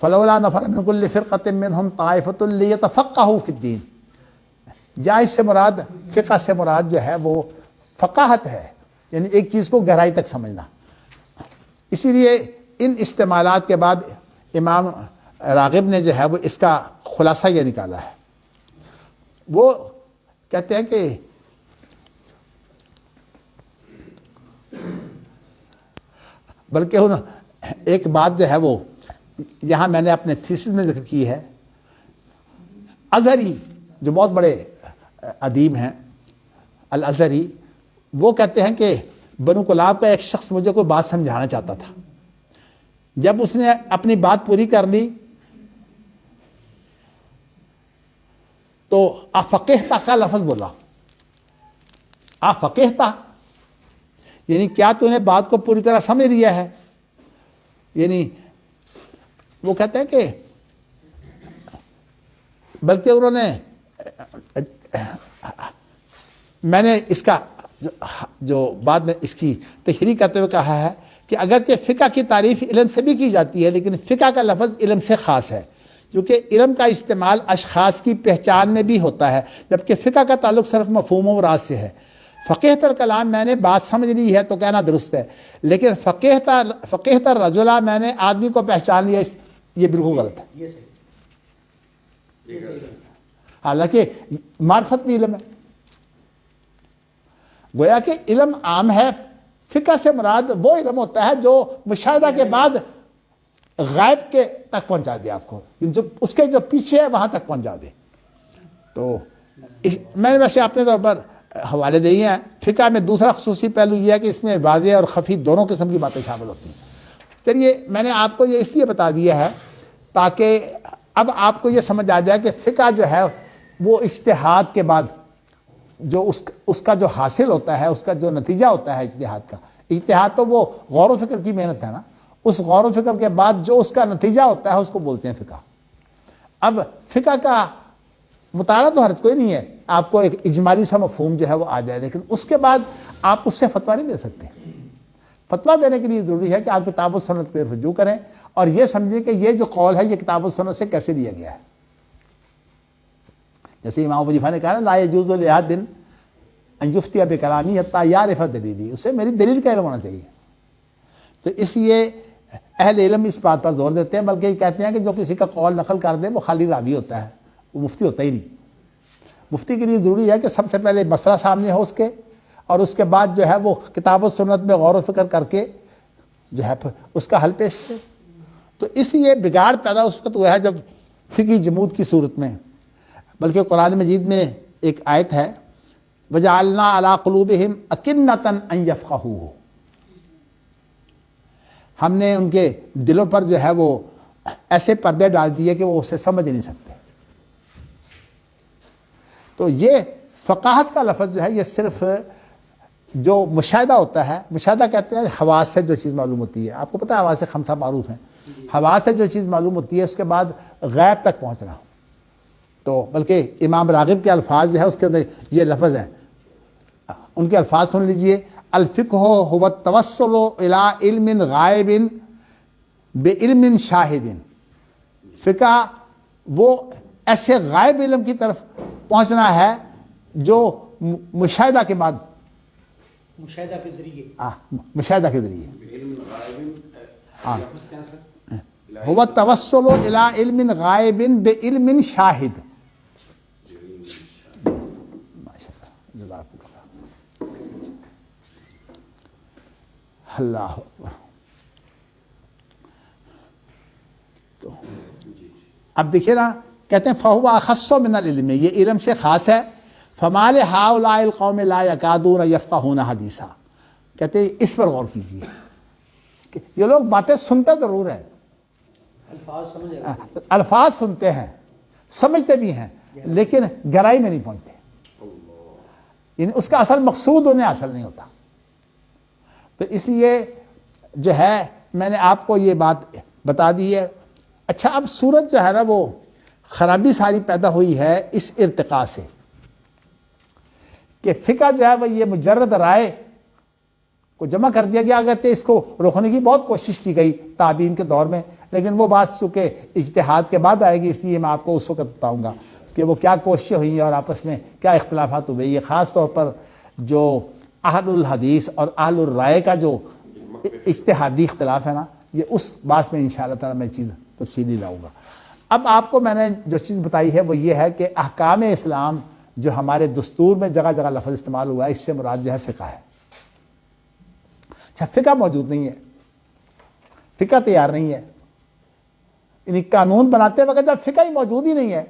فلولا نفر من كل فرقة منهم طائفة ليتفقهوا في الدين، یا اس سے مراد فقہ سے مراد جو ہے وہ فقاہت ہے، یعنی ایک چیز کو گہرائی تک سمجھنا. اسی لیے ان استعمالات کے بعد امام راغب نے جو ہے وہ اس کا خلاصہ یہ نکالا ہے. وہ کہتے ہیں کہ بلکہ ایک بات جو ہے وہ یہاں میں نے اپنے تھیسس میں ذکر کی ہے. ازہری جو بہت بڑے ادیب ہیں الازہری، وہ کہتے ہیں کہ بنو کلاب کا ایک شخص مجھے کوئی بات سمجھانا چاہتا تھا، جب اس نے اپنی بات پوری کر لی تو افقہتا کا لفظ بولا. افقہتا یعنی کیا تو نے بات کو پوری طرح سمجھ لیا ہے. یعنی وہ کہتے ہیں کہ بلکہ انہوں نے میں نے اس کا جو بعد میں اس کی تشریح کرتے ہوئے کہا ہے کہ اگرچہ فقہ کی تعریف علم سے بھی کی جاتی ہے لیکن فقہ کا لفظ علم سے خاص ہے، کیونکہ علم کا استعمال اشخاص کی پہچان میں بھی ہوتا ہے، جبکہ فقہ کا تعلق صرف مفہوم و راز سے ہے. فقیہ تر کلام میں نے بات سمجھ لی ہے تو کہنا درست ہے، لیکن فقیہ تر رجلا میں نے آدمی کو پہچان لیا، یہ بالکل غلط ہے. حالانکہ معرفت بھی علم ہے، گویا کہ علم عام ہے. فقہ سے مراد وہ علم ہوتا ہے جو مشاہدہ کے بعد غائب کے تک پہنچا دے، آپ کو جو اس کے جو پیچھے ہے وہاں تک پہنچا دے. تو میں نے ویسے اپنے طور پر حوالے دیے ہیں. فقہ میں دوسرا خصوصی پہلو یہ ہے کہ اس میں واضح اور خفی دونوں قسم کی باتیں شامل ہوتی ہیں. چلیے میں نے آپ کو یہ اس لیے بتا دیا ہے تاکہ اب آپ کو یہ سمجھ آ جائے کہ فقہ جو ہے وہ اجتہاد کے بعد جو اس کا جو حاصل ہوتا ہے، اس کا جو نتیجہ ہوتا ہے اجتہاد کا. اجتہاد تو وہ غور و فکر کی محنت ہے نا، اس غور و فکر کے بعد جو اس کا نتیجہ ہوتا ہے اس کو بولتے ہیں فقہ. اب فقہ کا مطالعہ تو حرج کوئی نہیں ہے، آپ کو ایک اجمالی سا مفہوم جو ہے وہ آ جائے، لیکن اس کے بعد آپ اس سے فتویٰ نہیں دے سکتے. فتویٰ دینے کے لیے ضروری ہے کہ آپ کتاب و سنت کے رجوع کریں اور یہ سمجھیں کہ یہ جو قول ہے یہ کتاب و سنت سے کیسے لیا گیا ہے. جیسے امام ابو حنیفہ نے کہا نا لا یجوز لأحد ان یفتی بکلامی حتی یعرف دلیلی، اسے میری دلیل کا علم ہونا چاہیے. تو اس لیے اہل علم اس بات پر زور دیتے ہیں، بلکہ یہ کہتے ہیں کہ جو کسی کا قول نقل کر دے وہ خالی راوی ہوتا ہے، وہ مفتی ہوتا ہی نہیں. مفتی کے لیے ضروری ہے کہ سب سے پہلے مسئلہ سامنے ہو اس کے، اور اس کے بعد جو ہے وہ کتاب و سنت میں غور و فکر کر کے جو ہے اس کا حل پیش کرے. تو اس لیے بگاڑ پیدا اس وقت ہوا ہے جب فقہی جمود کی صورت میں. بلکہ قرآن مجید میں ایک آیت ہے وَجَعَلْنَا عَلَىٰ قُلُوبِهِمْ أَكِنَّةً أَن يَفْقَهُوهُ، ہم نے ان کے دلوں پر جو ہے وہ ایسے پردے ڈال دیے کہ وہ اسے سمجھ نہیں سکتے. تو یہ فقاہت کا لفظ جو ہے یہ صرف جو مشاہدہ ہوتا ہے، مشاہدہ کہتے ہیں حواس سے جو چیز معلوم ہوتی ہے. آپ کو پتہ ہے حواس خمسہ معروف ہیں، حواس سے جو چیز معلوم ہوتی ہے اس کے بعد غیب تک پہنچنا. تو بلکہ امام راغب کے الفاظ جو ہے اس کے اندر یہ لفظ ہے، ان کے الفاظ سن لیجئے الفقہ هو التوسل الى علم غائب بعلم شاہد. فقہ وہ ایسے غائب علم کی طرف پہنچنا ہے جو مشاہدہ کے بعد مشاہدہ کے ذریعے مشاہدہ کے ذریعے علم غائب لفظ کیا سر؟ هو التوسل الى علم غائب بعلم شاہد. اللہ اکبر. تو اب دیکھیے نا، کہتے ہیں فہو اخص من العلم، یہ علم سے خاص ہے. فما لہؤلاء القوم لا یکادون یفقہون حدیثا. کہتے ہیں اس پر غور کیجیے کہ یہ لوگ باتیں سنتے ضرور ہیں، الفاظ سمجھ آتے الفاظ سنتے ہیں، سمجھتے بھی ہیں، لیکن گہرائی میں نہیں پہنچتے. یعنی اس کا اصل مقصود انہیں حاصل نہیں ہوتا. تو اس لیے جو ہے میں نے آپ کو یہ بات بتا دی ہے. اچھا، اب صورت جو ہے نا وہ خرابی ساری پیدا ہوئی ہے اس ارتقاء سے کہ فقہ جو ہے وہ یہ مجرد رائے کو جمع کر دیا گیا. اگر اس کو روکنے کی بہت کوشش کی گئی تابعین کے دور میں، لیکن وہ بات چونکہ اجتہاد کے بعد آئے گی، اس لیے میں آپ کو اس وقت بتاؤں گا کہ وہ کیا کوششیں ہوئی ہیں اور آپس میں کیا اختلافات ہوئے. یہ خاص طور پر جو اہل الحدیث اور اہل الرائے کا جو اجتہادی اختلاف ہے نا، یہ اس بات میں انشاءاللہ تعالی میں چیز تفصیلی لاؤں گا. اب آپ کو میں نے جو چیز بتائی ہے وہ یہ ہے کہ احکام اسلام جو ہمارے دستور میں جگہ جگہ لفظ استعمال ہوا ہے، اس سے مراد جو ہے فقہ ہے. اچھا، فقہ موجود نہیں ہے، فقہ تیار نہیں ہے. یعنی قانون بناتے وقت جب فقہ ہی موجود ہی نہیں ہے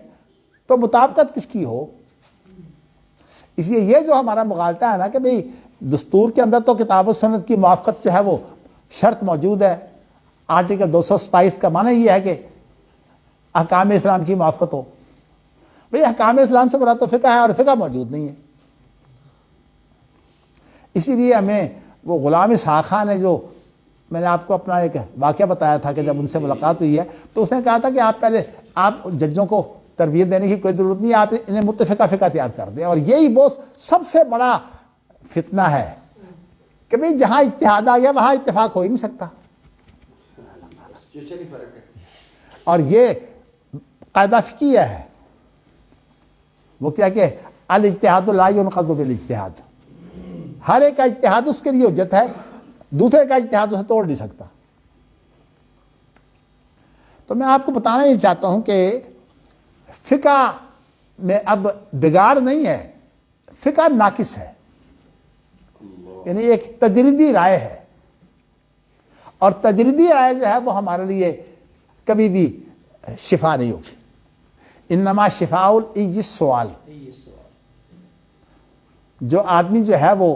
تو مطابقت کس کی ہو؟ اس لیے یہ جو ہمارا مغالطہ ہے نا کہ بھئی دستور کے اندر تو کتاب و سنت کی موافقت جو ہے وہ شرط موجود ہے. آرٹیکل 227 کا معنی یہ ہے کہ احکام اسلام کی موافقت ہو. بھئی احکام اسلام سے مراد تو فقہ ہے اور فقہ موجود نہیں ہے. اسی لیے ہمیں وہ غلام اسحاق خان ہے، جو میں نے آپ کو اپنا ایک واقعہ بتایا تھا کہ جب ان سے ملاقات ہوئی ہے تو اس نے کہا تھا کہ آپ پہلے آپ ججوں کو تربیت دینے کی کوئی ضرورت نہیں ہے، آپ انہیں متفقہ فقہ تیار کر دیں. اور یہی وہ سب سے بڑا فتنہ ہے کہ بھئی جہاں اجتہاد آ گیا وہاں اتفاق ہو ہی نہیں سکتا. اور یہ قاعدہ فقہیہ ہے، وہ کیا کہ الاجتہاد لا ينقض بالاجتہاد. ہر ایک کا اجتہاد اس کے لیے حجت ہے، دوسرے کا اجتہاد اسے توڑ نہیں سکتا. تو میں آپ کو بتانا یہ چاہتا ہوں کہ فقہ میں اب بگاڑ نہیں ہے، فقہ ناقص ہے. یعنی ایک تجریدی رائے ہے، اور تجریدی رائے جو ہے وہ ہمارے لیے کبھی بھی شفا نہیں ہوگی. انما شفاء العی السؤال. جو آدمی جو ہے وہ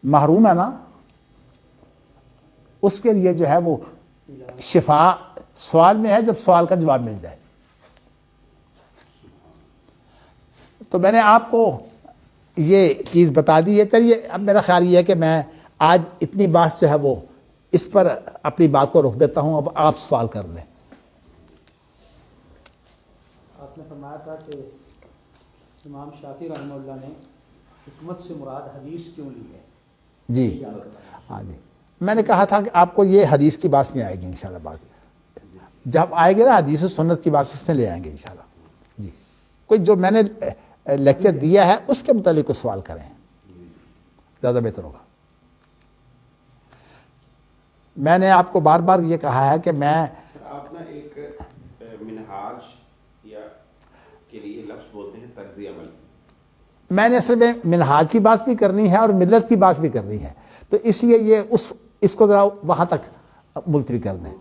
محروم ہے نا، اس کے لیے جو ہے وہ شفا سوال میں ہے، جب سوال کا جواب مل جائے. تو میں نے آپ کو یہ چیز بتا دی ہے. چلیے اب میرا خیال یہ ہے کہ میں آج اتنی بات جو ہے وہ اس پر اپنی بات کو روک دیتا ہوں. اب آپ سوال کر لیں. آپ نے فرمایا تھا کہ امام شافعی رحمہ اللہ نے حکمت سے مراد حدیث کیوں لی ہے؟ جی ہاں جی، میں نے کہا تھا کہ آپ کو یہ حدیث کی بات میں آئے گی انشاءاللہ. بات جب آئے گی نا حدیث و سنت کی بات، اس میں لے آئیں گے انشاءاللہ. جی، کوئی جو میں نے لیکچر دیا ہے اس کے متعلق سوال کریں، زیادہ بہتر ہوگا. میں نے آپ کو بار بار یہ کہا ہے کہ میں آپ نا ایک منہاج یا کے لیے لفظ بولتے ہیں طرز عمل. میں نے اصل میں منہاج کی بات بھی کرنی ہے اور ملت کی بات بھی کرنی ہے، تو اس لیے یہ اس کو ذرا وہاں تک ملتوی کر دیں.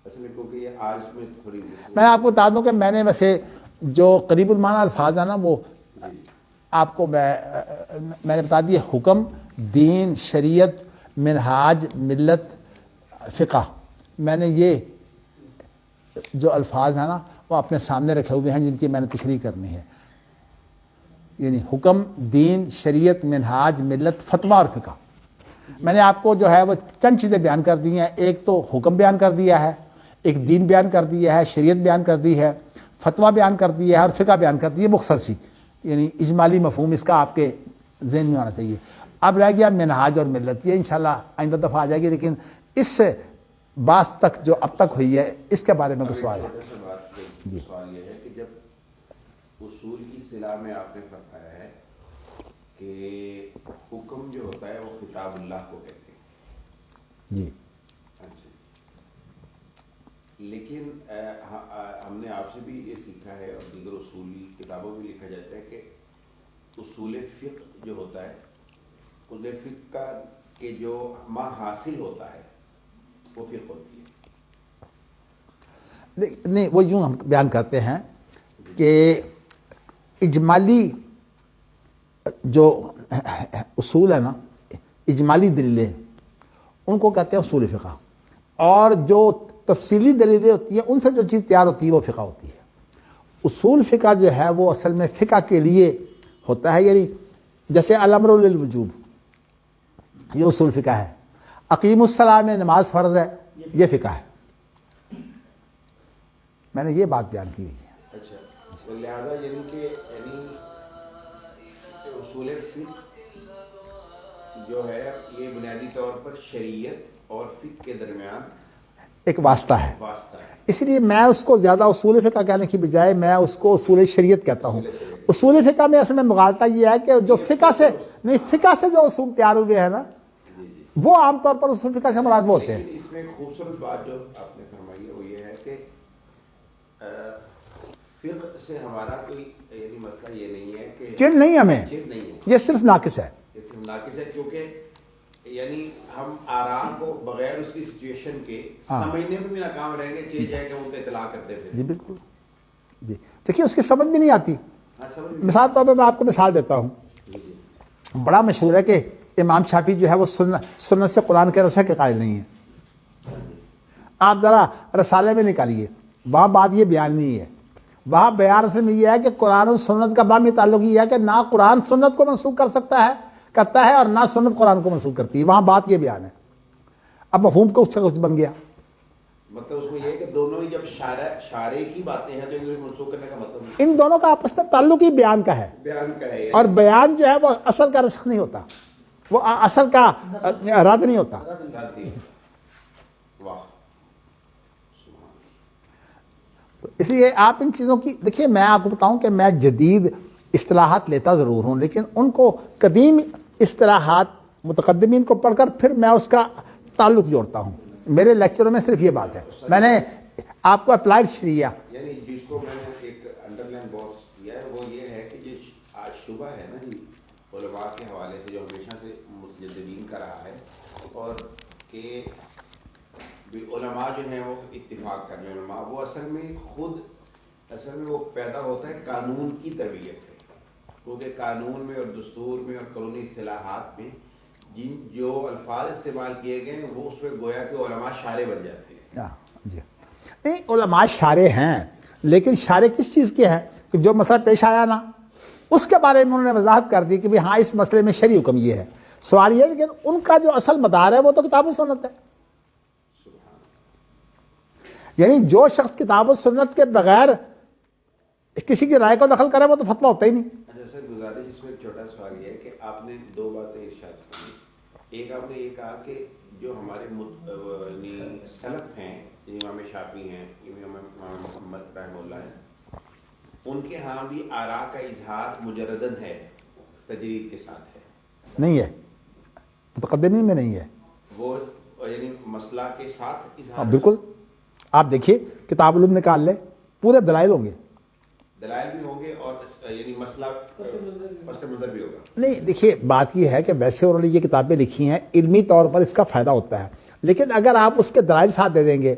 اصل میں کیونکہ یہ آج میں تھوڑی میں آپ کو بتا دوں کہ میں نے ویسے جو قریب المعنی الفاظ ہیں نا وہ آپ کو میں نے بتا دیے: حکم، دین، شریعت، منہاج، ملت، فقہ. میں نے یہ جو الفاظ ہیں نا وہ اپنے سامنے رکھے ہوئے ہیں جن کی میں نے تشریح کرنی ہے. یعنی حکم، دین، شریعت، منہاج، ملت، فتویٰ اور فقہ. میں نے آپ کو جو ہے وہ چند چیزیں بیان کر دی ہیں. ایک تو حکم بیان کر دیا ہے، ایک دین بیان کر دیا ہے، شریعت بیان کر دی ہے، فتویٰ بیان کر دی ہے اور فقہ بیان کر دی ہے. مختصر سی یعنی اجمالی مفہوم اس کا آپ کے ذہن میں ہونا چاہیے. اب رہ گیا منہاج اور ملت، یہ انشاءاللہ آئندہ دفعہ آ جائے گی، لیکن اس سے بعض تک جو اب تک ہوئی ہے اس کے بارے میں کوئی سوال ہے؟ جی سوال یہ ہے کہ جب اصول کی اصطلاح میں آپ نے فرمایا ہے کہ حکم جو ہوتا ہے وہ کتاب اللہ کو کہتے ہیں، جی اچھا، لیکن ہم نے آپ سے بھی یہ سیکھا ہے اور دیگر اصولی کتابوں میں لکھا جاتا ہے کہ اصول فقہ جو ہوتا ہے، اصول فقہ کا کہ جو ما حاصل ہوتا ہے وہ فقہ ہوتی ہے. نہیں، وہ یوں ہم بیان کرتے ہیں کہ اجمالی جو اصول ہے نا، اجمالی دلیلیں، ان کو کہتے ہیں اصول فقہ، اور جو تفصیلی دلیلیں ہوتی ہیں ان سے جو چیز تیار ہوتی ہے وہ فقہ ہوتی ہے. اصول فقہ جو ہے وہ اصل میں فقہ کے لیے ہوتا ہے، یعنی جیسے الامر للوجوب یہ اصول فقہ ہے، اقیم الصلاۃ میں نماز فرض ہے یہ فقہ ہے. میں نے یہ بات بیان کی ہوئی ہے. اچھا، لہٰذا یعنی کہ اصول فقہ جو ہے یہ بنیادی طور پر شریعت اور فقہ کے درمیان ایک واسطہ ہے. واسطہ ہے. اس لیے میں اس کو زیادہ اصول فقہ کہنے کی بجائے میں اس کو اصول شریعت کہتا ہوں. اصول فقہ میں اصل میں مغالطہ یہ ہے کہ جو فقہ سے نہیں، فقہ سے جو اصول تیار ہوئے ہیں نا وہ عام طور پر اصول فقہ سے مراد وہ ہوتے ہیں. لیکن اس میں ایک خوبصورت بات جو آپ نے فرمائی ہے وہ یہ ہے کہ فقہ سے ہمارا کوئی یعنی مسئلہ یہ نہیں ہے کہ چڑ نہیں ہمیں، چڑ نہیں ہے، یہ صرف ناقص ہے. یہ صرف ناقص ہے، کیونکہ یعنی ہم آرام کو بغیر اس کی سچویشن کے سمجھنے میں بھی ناکام رہیں گے، چاہے کہ ان کو اطلاع کرتے تھے. جی بالکل. جی دیکھیے اس کی سمجھ بھی نہیں آتی. مثال طور پہ میں آپ کو مثال دیتا ہوں، بڑا مشہور ہے کہ امام شافعی جو ہے وہ سنت سے قرآن کے رسے کے قائل نہیں ہے. آپ ذرا رسالے میں نکالیے، وہاں بات یہ بیان نہیں ہے. وہاں بیان اصل میں یہ ہے کہ قرآن و سنت کا باہمی تعلق یہ ہے کہ نہ قرآن سنت کو منسوخ کرتا ہے اور نہ سنت قرآن کو منسوخ کرتی ہے. وہاں بات یہ بیان ہے. اب مفہوم کو اس سے کچھ بن گیا. مطلب اس میں یہ ہے کہ دونوں ہی جب شارع کی باتیں ہیں تو ان کو منسوخ کرنے کا مطلب نہیں. ان دونوں کا آپس میں تعلق ہی بیان کا ہے، بیان کا ہے، اور بیان جو ہے وہ اصل کا رسخ نہیں ہوتا، وہ اصل کا رد نہیں ہوتا. واہ. اس لیے آپ ان چیزوں کی دیکھیے، میں آپ کو بتاؤں کہ میں جدید اصطلاحات لیتا ضرور ہوں، لیکن ان کو قدیم اصطلاحات متقدمین کو پڑھ کر پھر میں اس کا تعلق جوڑتا ہوں. میرے لیکچروں میں صرف یہ بات ہے. میں نے آپ کو اپلائڈ شریعہ یعنی جس کو میں نے ایک انڈر لائن باکس کیا ہے وہ یہ ہے کہ جو آج شبہ ہے نا جی علماء کے حوالے سے جو ہمیشہ سے متجددین کا رہا ہے، اور کہ علماء جو ہیں وہ اتفاق کرنے علماء وہ اصل میں وہ پیدا ہوتا ہے قانون کی تربیت سے، کیونکہ قانون میں اور دستور میں اور قانونی اصطلاحات میں جن جو الفاظ استعمال کیے گئے ہیں وہ اس پہ گویا کہ علماء شارع بن جاتے ہیں. جی نہیں، علماء شارع ہیں، لیکن شارع کس چیز کے ہیں کہ جو مسئلہ پیش آیا نا اس کے بارے میں انہوں نے وضاحت کر دی کہ ہاں اس مسئلے میں شرعی حکم یہ ہے. سوال یہ ہے لیکن ان کا جو اصل مدار ہے وہ تو کتاب و سنت ہے. یعنی جو شخص کتاب و سنت کے بغیر کسی کی رائے کو دخل کرے وہ تو فتویٰ ہوتا ہی نہیں. اچھا سر، گزارش اس میں ایک چھوٹا سوال یہ ہے کہ آپ نے دو باتیں ارشاد کی. ایک آپ نے یہ کہا کہ جو ہمارے سلف ہیں، امام شافعی ہیں، امام محمد رحمہ اللہ ہیں، ان کے ہاں بھی آراء کا اظہار مجردن ہے، تجرید کے ساتھ ہے؟ نہیں ہے، متقدمین میں نہیں ہے وہ یعنی مسئلہ کے ساتھ اظہار. بالکل. آپ دیکھیے کتاب علوم نکال لیں، پورے دلائل ہوں گے، دلائل بھی ہوں گے اور یعنی مسئلہ پس منظر بھی ہوگا. نہیں دیکھیے بات یہ ہے کہ ویسے انہوں نے یہ کتابیں لکھی ہیں، علمی طور پر اس کا فائدہ ہوتا ہے، لیکن اگر آپ اس کے دلائل ساتھ دے دیں گے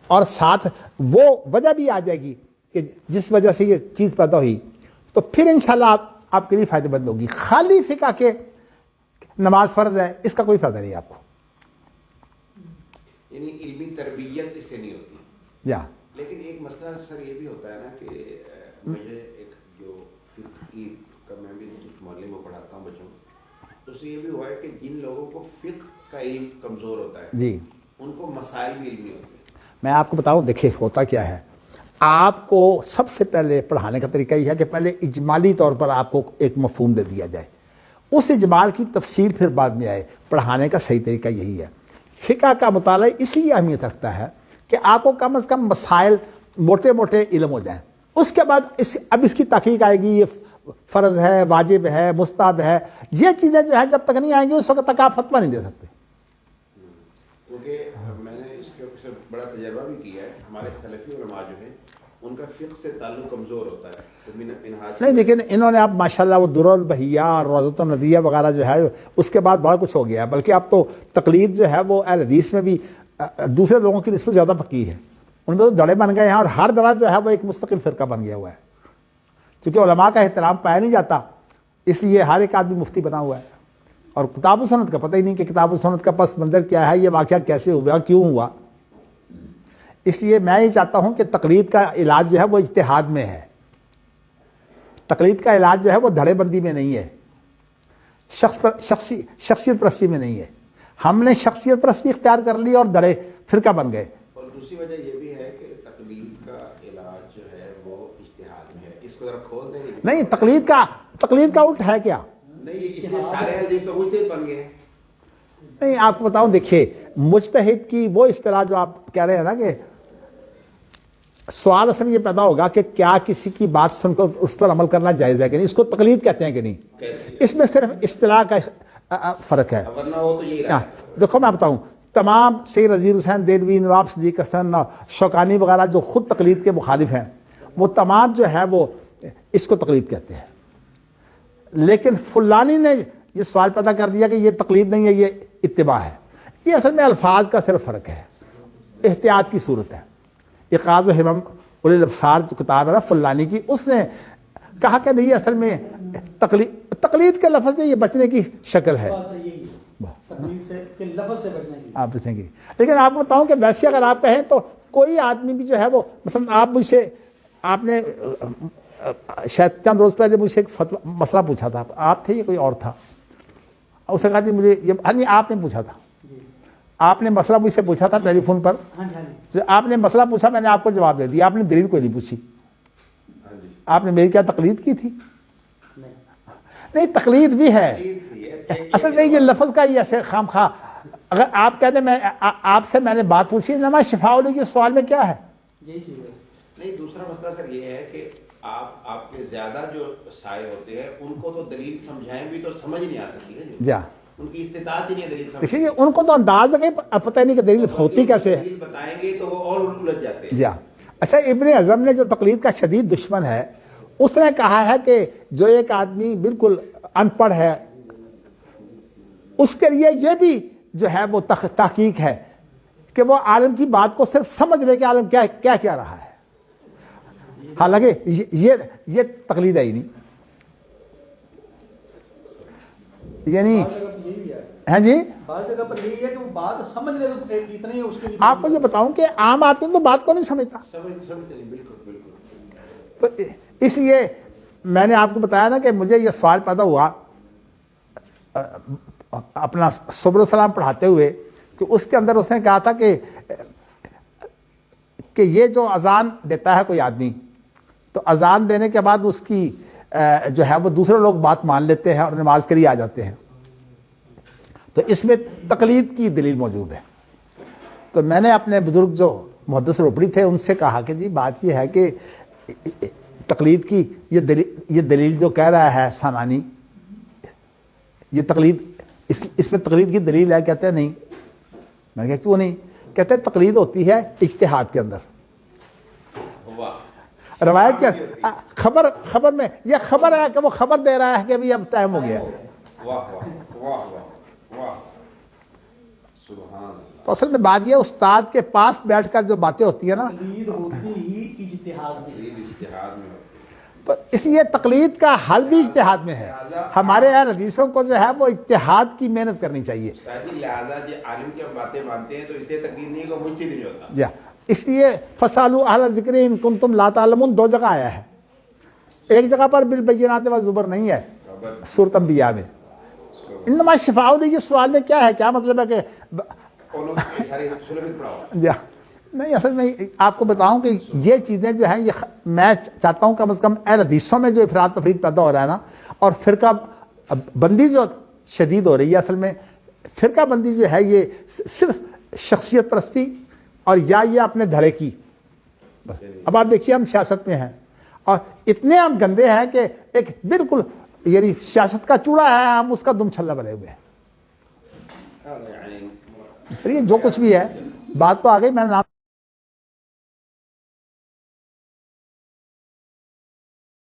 اور ساتھ وہ وجہ بھی آ جائے گی کہ جس وجہ سے یہ چیز پیدا ہوئی، تو پھر انشاءاللہ آپ کے لیے فائدہ مند ہوگی. خالی فقہ کے نماز فرض ہے اس کا کوئی فائدہ نہیں آپ کو. یعنی علمی تربیت اس سے نہیں ہوتی. یا لیکن ایک مسئلہ سر یہ بھی ہوتا ہے نا کہ مجھے ایک جو فقہ کی کا میں بھی کچھ معلم میں پڑھاتا ہوں بچوں کو، اس سے یہ بھی ہوا ہے کہ جن لوگوں کو فقہ کا علم کمزور ہوتا ہے جی ان کو مسائل بھی علمی ہوتے ہیں. میں آپ کو بتاؤں، دیکھیے ہوتا کیا ہے، آپ کو سب سے پہلے پڑھانے کا طریقہ یہ ہے کہ پہلے اجمالی طور پر آپ کو ایک مفہوم دے دیا جائے، اس اجمال کی تفصیل پھر بعد میں آئے. پڑھانے کا صحیح طریقہ یہی ہے. فقہ کا مطالعہ اس لیے اہمیت رکھتا ہے کہ آپ کو کم از کم مسائل موٹے موٹے علم ہو جائیں. اس کے بعد اب اس کی تحقیق آئے گی، یہ فرض ہے، واجب ہے، مستحب ہے، یہ چیزیں جو ہے جب تک نہیں آئیں گی اس وقت تک آپ فتویٰ نہیں دے سکتے. کیونکہ میں نے اس کے سے بڑا تجربہ بھی کیا ہے. ہمارے سلفی علماء جو ہیں ان کا فقہ سے تعلق کمزور ہوتا ہے. نہیں لیکن انہوں نے اب ماشاءاللہ وہ درر البہیہ اور روضۃ الندیہ وغیرہ جو ہے اس کے بعد بڑا کچھ ہو گیا ہے. بلکہ اب تو تقلید جو ہے وہ اہل حدیث میں بھی دوسرے لوگوں کی نسبت زیادہ فقیہ ہے. ان میں تو دڑے بن گئے ہیں اور ہر دڑا جو ہے وہ ایک مستقل فرقہ بن گیا ہوا ہے. کیونکہ علماء کا احترام پایا نہیں جاتا اس لیے ہر ایک آدمی مفتی بنا ہوا ہے اور کتاب و سنت کا پتہ ہی نہیں کہ کتاب و سنت کا پس منظر کیا ہے، یہ واقعہ کیسے ہوا، کیوں ہوا. اس لیے میں یہ چاہتا ہوں کہ تقلید کا علاج جو ہے وہ اجتہاد میں ہے. تقلید کا علاج جو ہے وہ دھڑے بندی میں نہیں ہے، شخصیت پرستی میں نہیں ہے. ہم نے شخصیت پرستی اختیار کر لی اور دھڑے فرقہ بن گئے. اور دوسری وجہ یہ بھی ہے کہ تقلید کا علاج جو ہے وہ اجتہاد میں ہے. اس کو ذرا کھول دیں. نہیں، تقلید کا الٹ ہے کیا؟ نہیں، اس لیے سارے حدیث تو مجتہد بن گئے ہیں. نہیں، آپ کو بتاؤں، دیکھیے مجتہد کی وہ اصطلاح جو آپ کہہ رہے ہیں نا کہ سوال اصل یہ پیدا ہوگا کہ کیا کسی کی بات سن کر اس پر عمل کرنا جائز ہے کہ نہیں، اس کو تقلید کہتے ہیں کہ نہیں. اس میں صرف اصطلاح کا فرق ہے. ورنہ ہو تو یہی رہا ہے. دیکھو میں بتاؤں، تمام سید رضی حسین دہلوی، نواب صدیق حسن، شوکانی وغیرہ جو خود تقلید کے مخالف ہیں وہ تمام جو ہے وہ اس کو تقلید کہتے ہیں. لیکن فلانی نے یہ سوال پیدا کر دیا کہ یہ تقلید نہیں ہے، یہ اتباع ہے. یہ اصل میں الفاظ کا صرف فرق ہے، احتیاط کی صورت ہے. اقاض و ہمم اولی الابصار جو کتاب ہے نا فلانی کی، اس نے کہا کہ نہیں اصل میں تقلید کے لفظ سے یہ بچنے کی شکل ہے. آپ بچنے کی. لیکن آپ کو بتاؤں کہ ویسے اگر آپ کہیں تو کوئی آدمی بھی جو ہے وہ مثلا آپ مجھ سے، آپ نے شاید چند روز پہلے مجھ سے ایک مسئلہ پوچھا تھا، آپ تھے یا کوئی اور تھا؟ اس نے کہا جی مجھے یہ، ہاں جی آپ نے پوچھا تھا، آپ نے مسئلہ مجھ سے پوچھا تھا ٹیلی فون پر. آپ نے مسئلہ پوچھا، میں نے آپ کو جواب دے دیا. آپ نے دلیل کوئی نہیں پوچھی. آپ نے میری کیا تقلید کی تھی؟ نہیں، تقلید بھی ہے اصل میں. یہ لفظ کا یہ ایسے خام خواہ اگر آپ کہتے میں آپ سے میں نے بات پوچھی، نماز شفاء کے سوال میں کیا ہے؟ یہی چیز ہے. نہیں، دوسرا مسئلہ سر یہ ہے کہ آپ کے زیادہ جو سائے ہوتے ہیں ان کو تو دلیل سمجھائیں بھی تو سمجھ نہیں آ سکتی ہے. جی، ان کی استطاعت ہی نہیں ہے دلیل سمجھنے. دیکھیے ان کو تو انداز ہے کہ پتہ نہیں کہ دلیل ہوتی کیسے ہے. دلیل بتائیں گے تو وہ اور الجھ جاتے ہیں. جی. اچھا، ابن اعظم نے جو تقلید کا شدید دشمن ہے، اس نے کہا ہے کہ جو ایک آدمی بالکل ان پڑھ ہے اس کے لیے یہ بھی جو ہے وہ تحقیق ہے کہ وہ عالم کی بات کو صرف سمجھ لے کہ عالم کیا کیا رہا ہے. حالانکہ یہ تقلید ہے ہی نہیں. یعنی ہاں جی، بعض جگہ پر یہی ہے کہ وہ بات سمجھ لے تو اتنا ہی اس کے لیے. آپ کو یہ بتاؤں کہ عام آدمی تو بات کو نہیں سمجھتا. بالکل. تو اس لیے میں نے آپ کو بتایا نا کہ مجھے یہ سوال پیدا ہوا اپنا سبل السلام پڑھاتے ہوئے کہ اس کے اندر اس نے کہا تھا کہ یہ جو اذان دیتا ہے کوئی آدمی، تو اذان دینے کے بعد اس کی جو ہے وہ دوسرے لوگ بات مان لیتے ہیں اور نماز کے لیے آ جاتے ہیں، تو اس میں تقلید کی دلیل موجود ہے. تو میں نے اپنے بزرگ جو محدث روپڑی تھے ان سے کہا کہ جی بات یہ ہے کہ تقلید کی یہ دلیل جو کہہ رہا ہے سامانی، یہ تقلید اس میں تقلید کی دلیل ہے؟ کہتے ہیں نہیں. میں نے کہا کیوں نہیں؟ کہتے ہیں تقلید ہوتی ہے اجتہاد کے اندر. روایت کیا خبر میں یہ خبر ہے کہ وہ خبر دے رہا ہے کہ ابھی اب ٹائم ہو گیا. تو اصل میں بات یہ استاد کے پاس بیٹھ کر جو باتیں ہوتی ہیں نا، تقلید ہوتی ہی اجتہاد میں. تو اس لیے تقلید کا حل بھی اجتہاد میں ہے. ہمارے اہل حدیثوں کو جو ہے وہ اجتہاد کی محنت کرنی چاہیے. لہٰذا جو عالم کی باتیں مانتے ہیں تو اسے تقلید نہیں کو مجتہد نہیں ہوتا. جی، اس لیے فَاسْأَلُوا أَهْلَ الذِّكْرِ إِن كُنتُمْ لَا تَعْلَمُونَ 2 جگہ آیا ہے. ایک جگہ پر بالبینات والزبر نہیں ہے، سورۃ انبیاء میں. انما شفاء یہ سوال میں کیا ہے، کیا مطلب ہے کہ جی نہیں، اصل میں آپ کو بتاؤں کہ یہ چیزیں جو ہیں یہ میں چاہتا ہوں کم از کم اہل حدیثوں میں جو افراد تفرید پیدا ہو رہا ہے نا، اور فرقہ اب بندی جو شدید ہو رہی ہے اصل میں فرقہ بندی جو ہے یہ صرف شخصیت پرستی اور یا یہ اپنے دھڑے کی. اب آپ دیکھیے ہم سیاست میں ہیں اور اتنے ہم گندے ہیں کہ ایک بالکل یعنی سیاست کا چوڑا ہے ہم اس کا دم چھلا بنے ہوئے ہیں. چلیے جو کچھ بھی ہے بات تو آ گئی. میں نے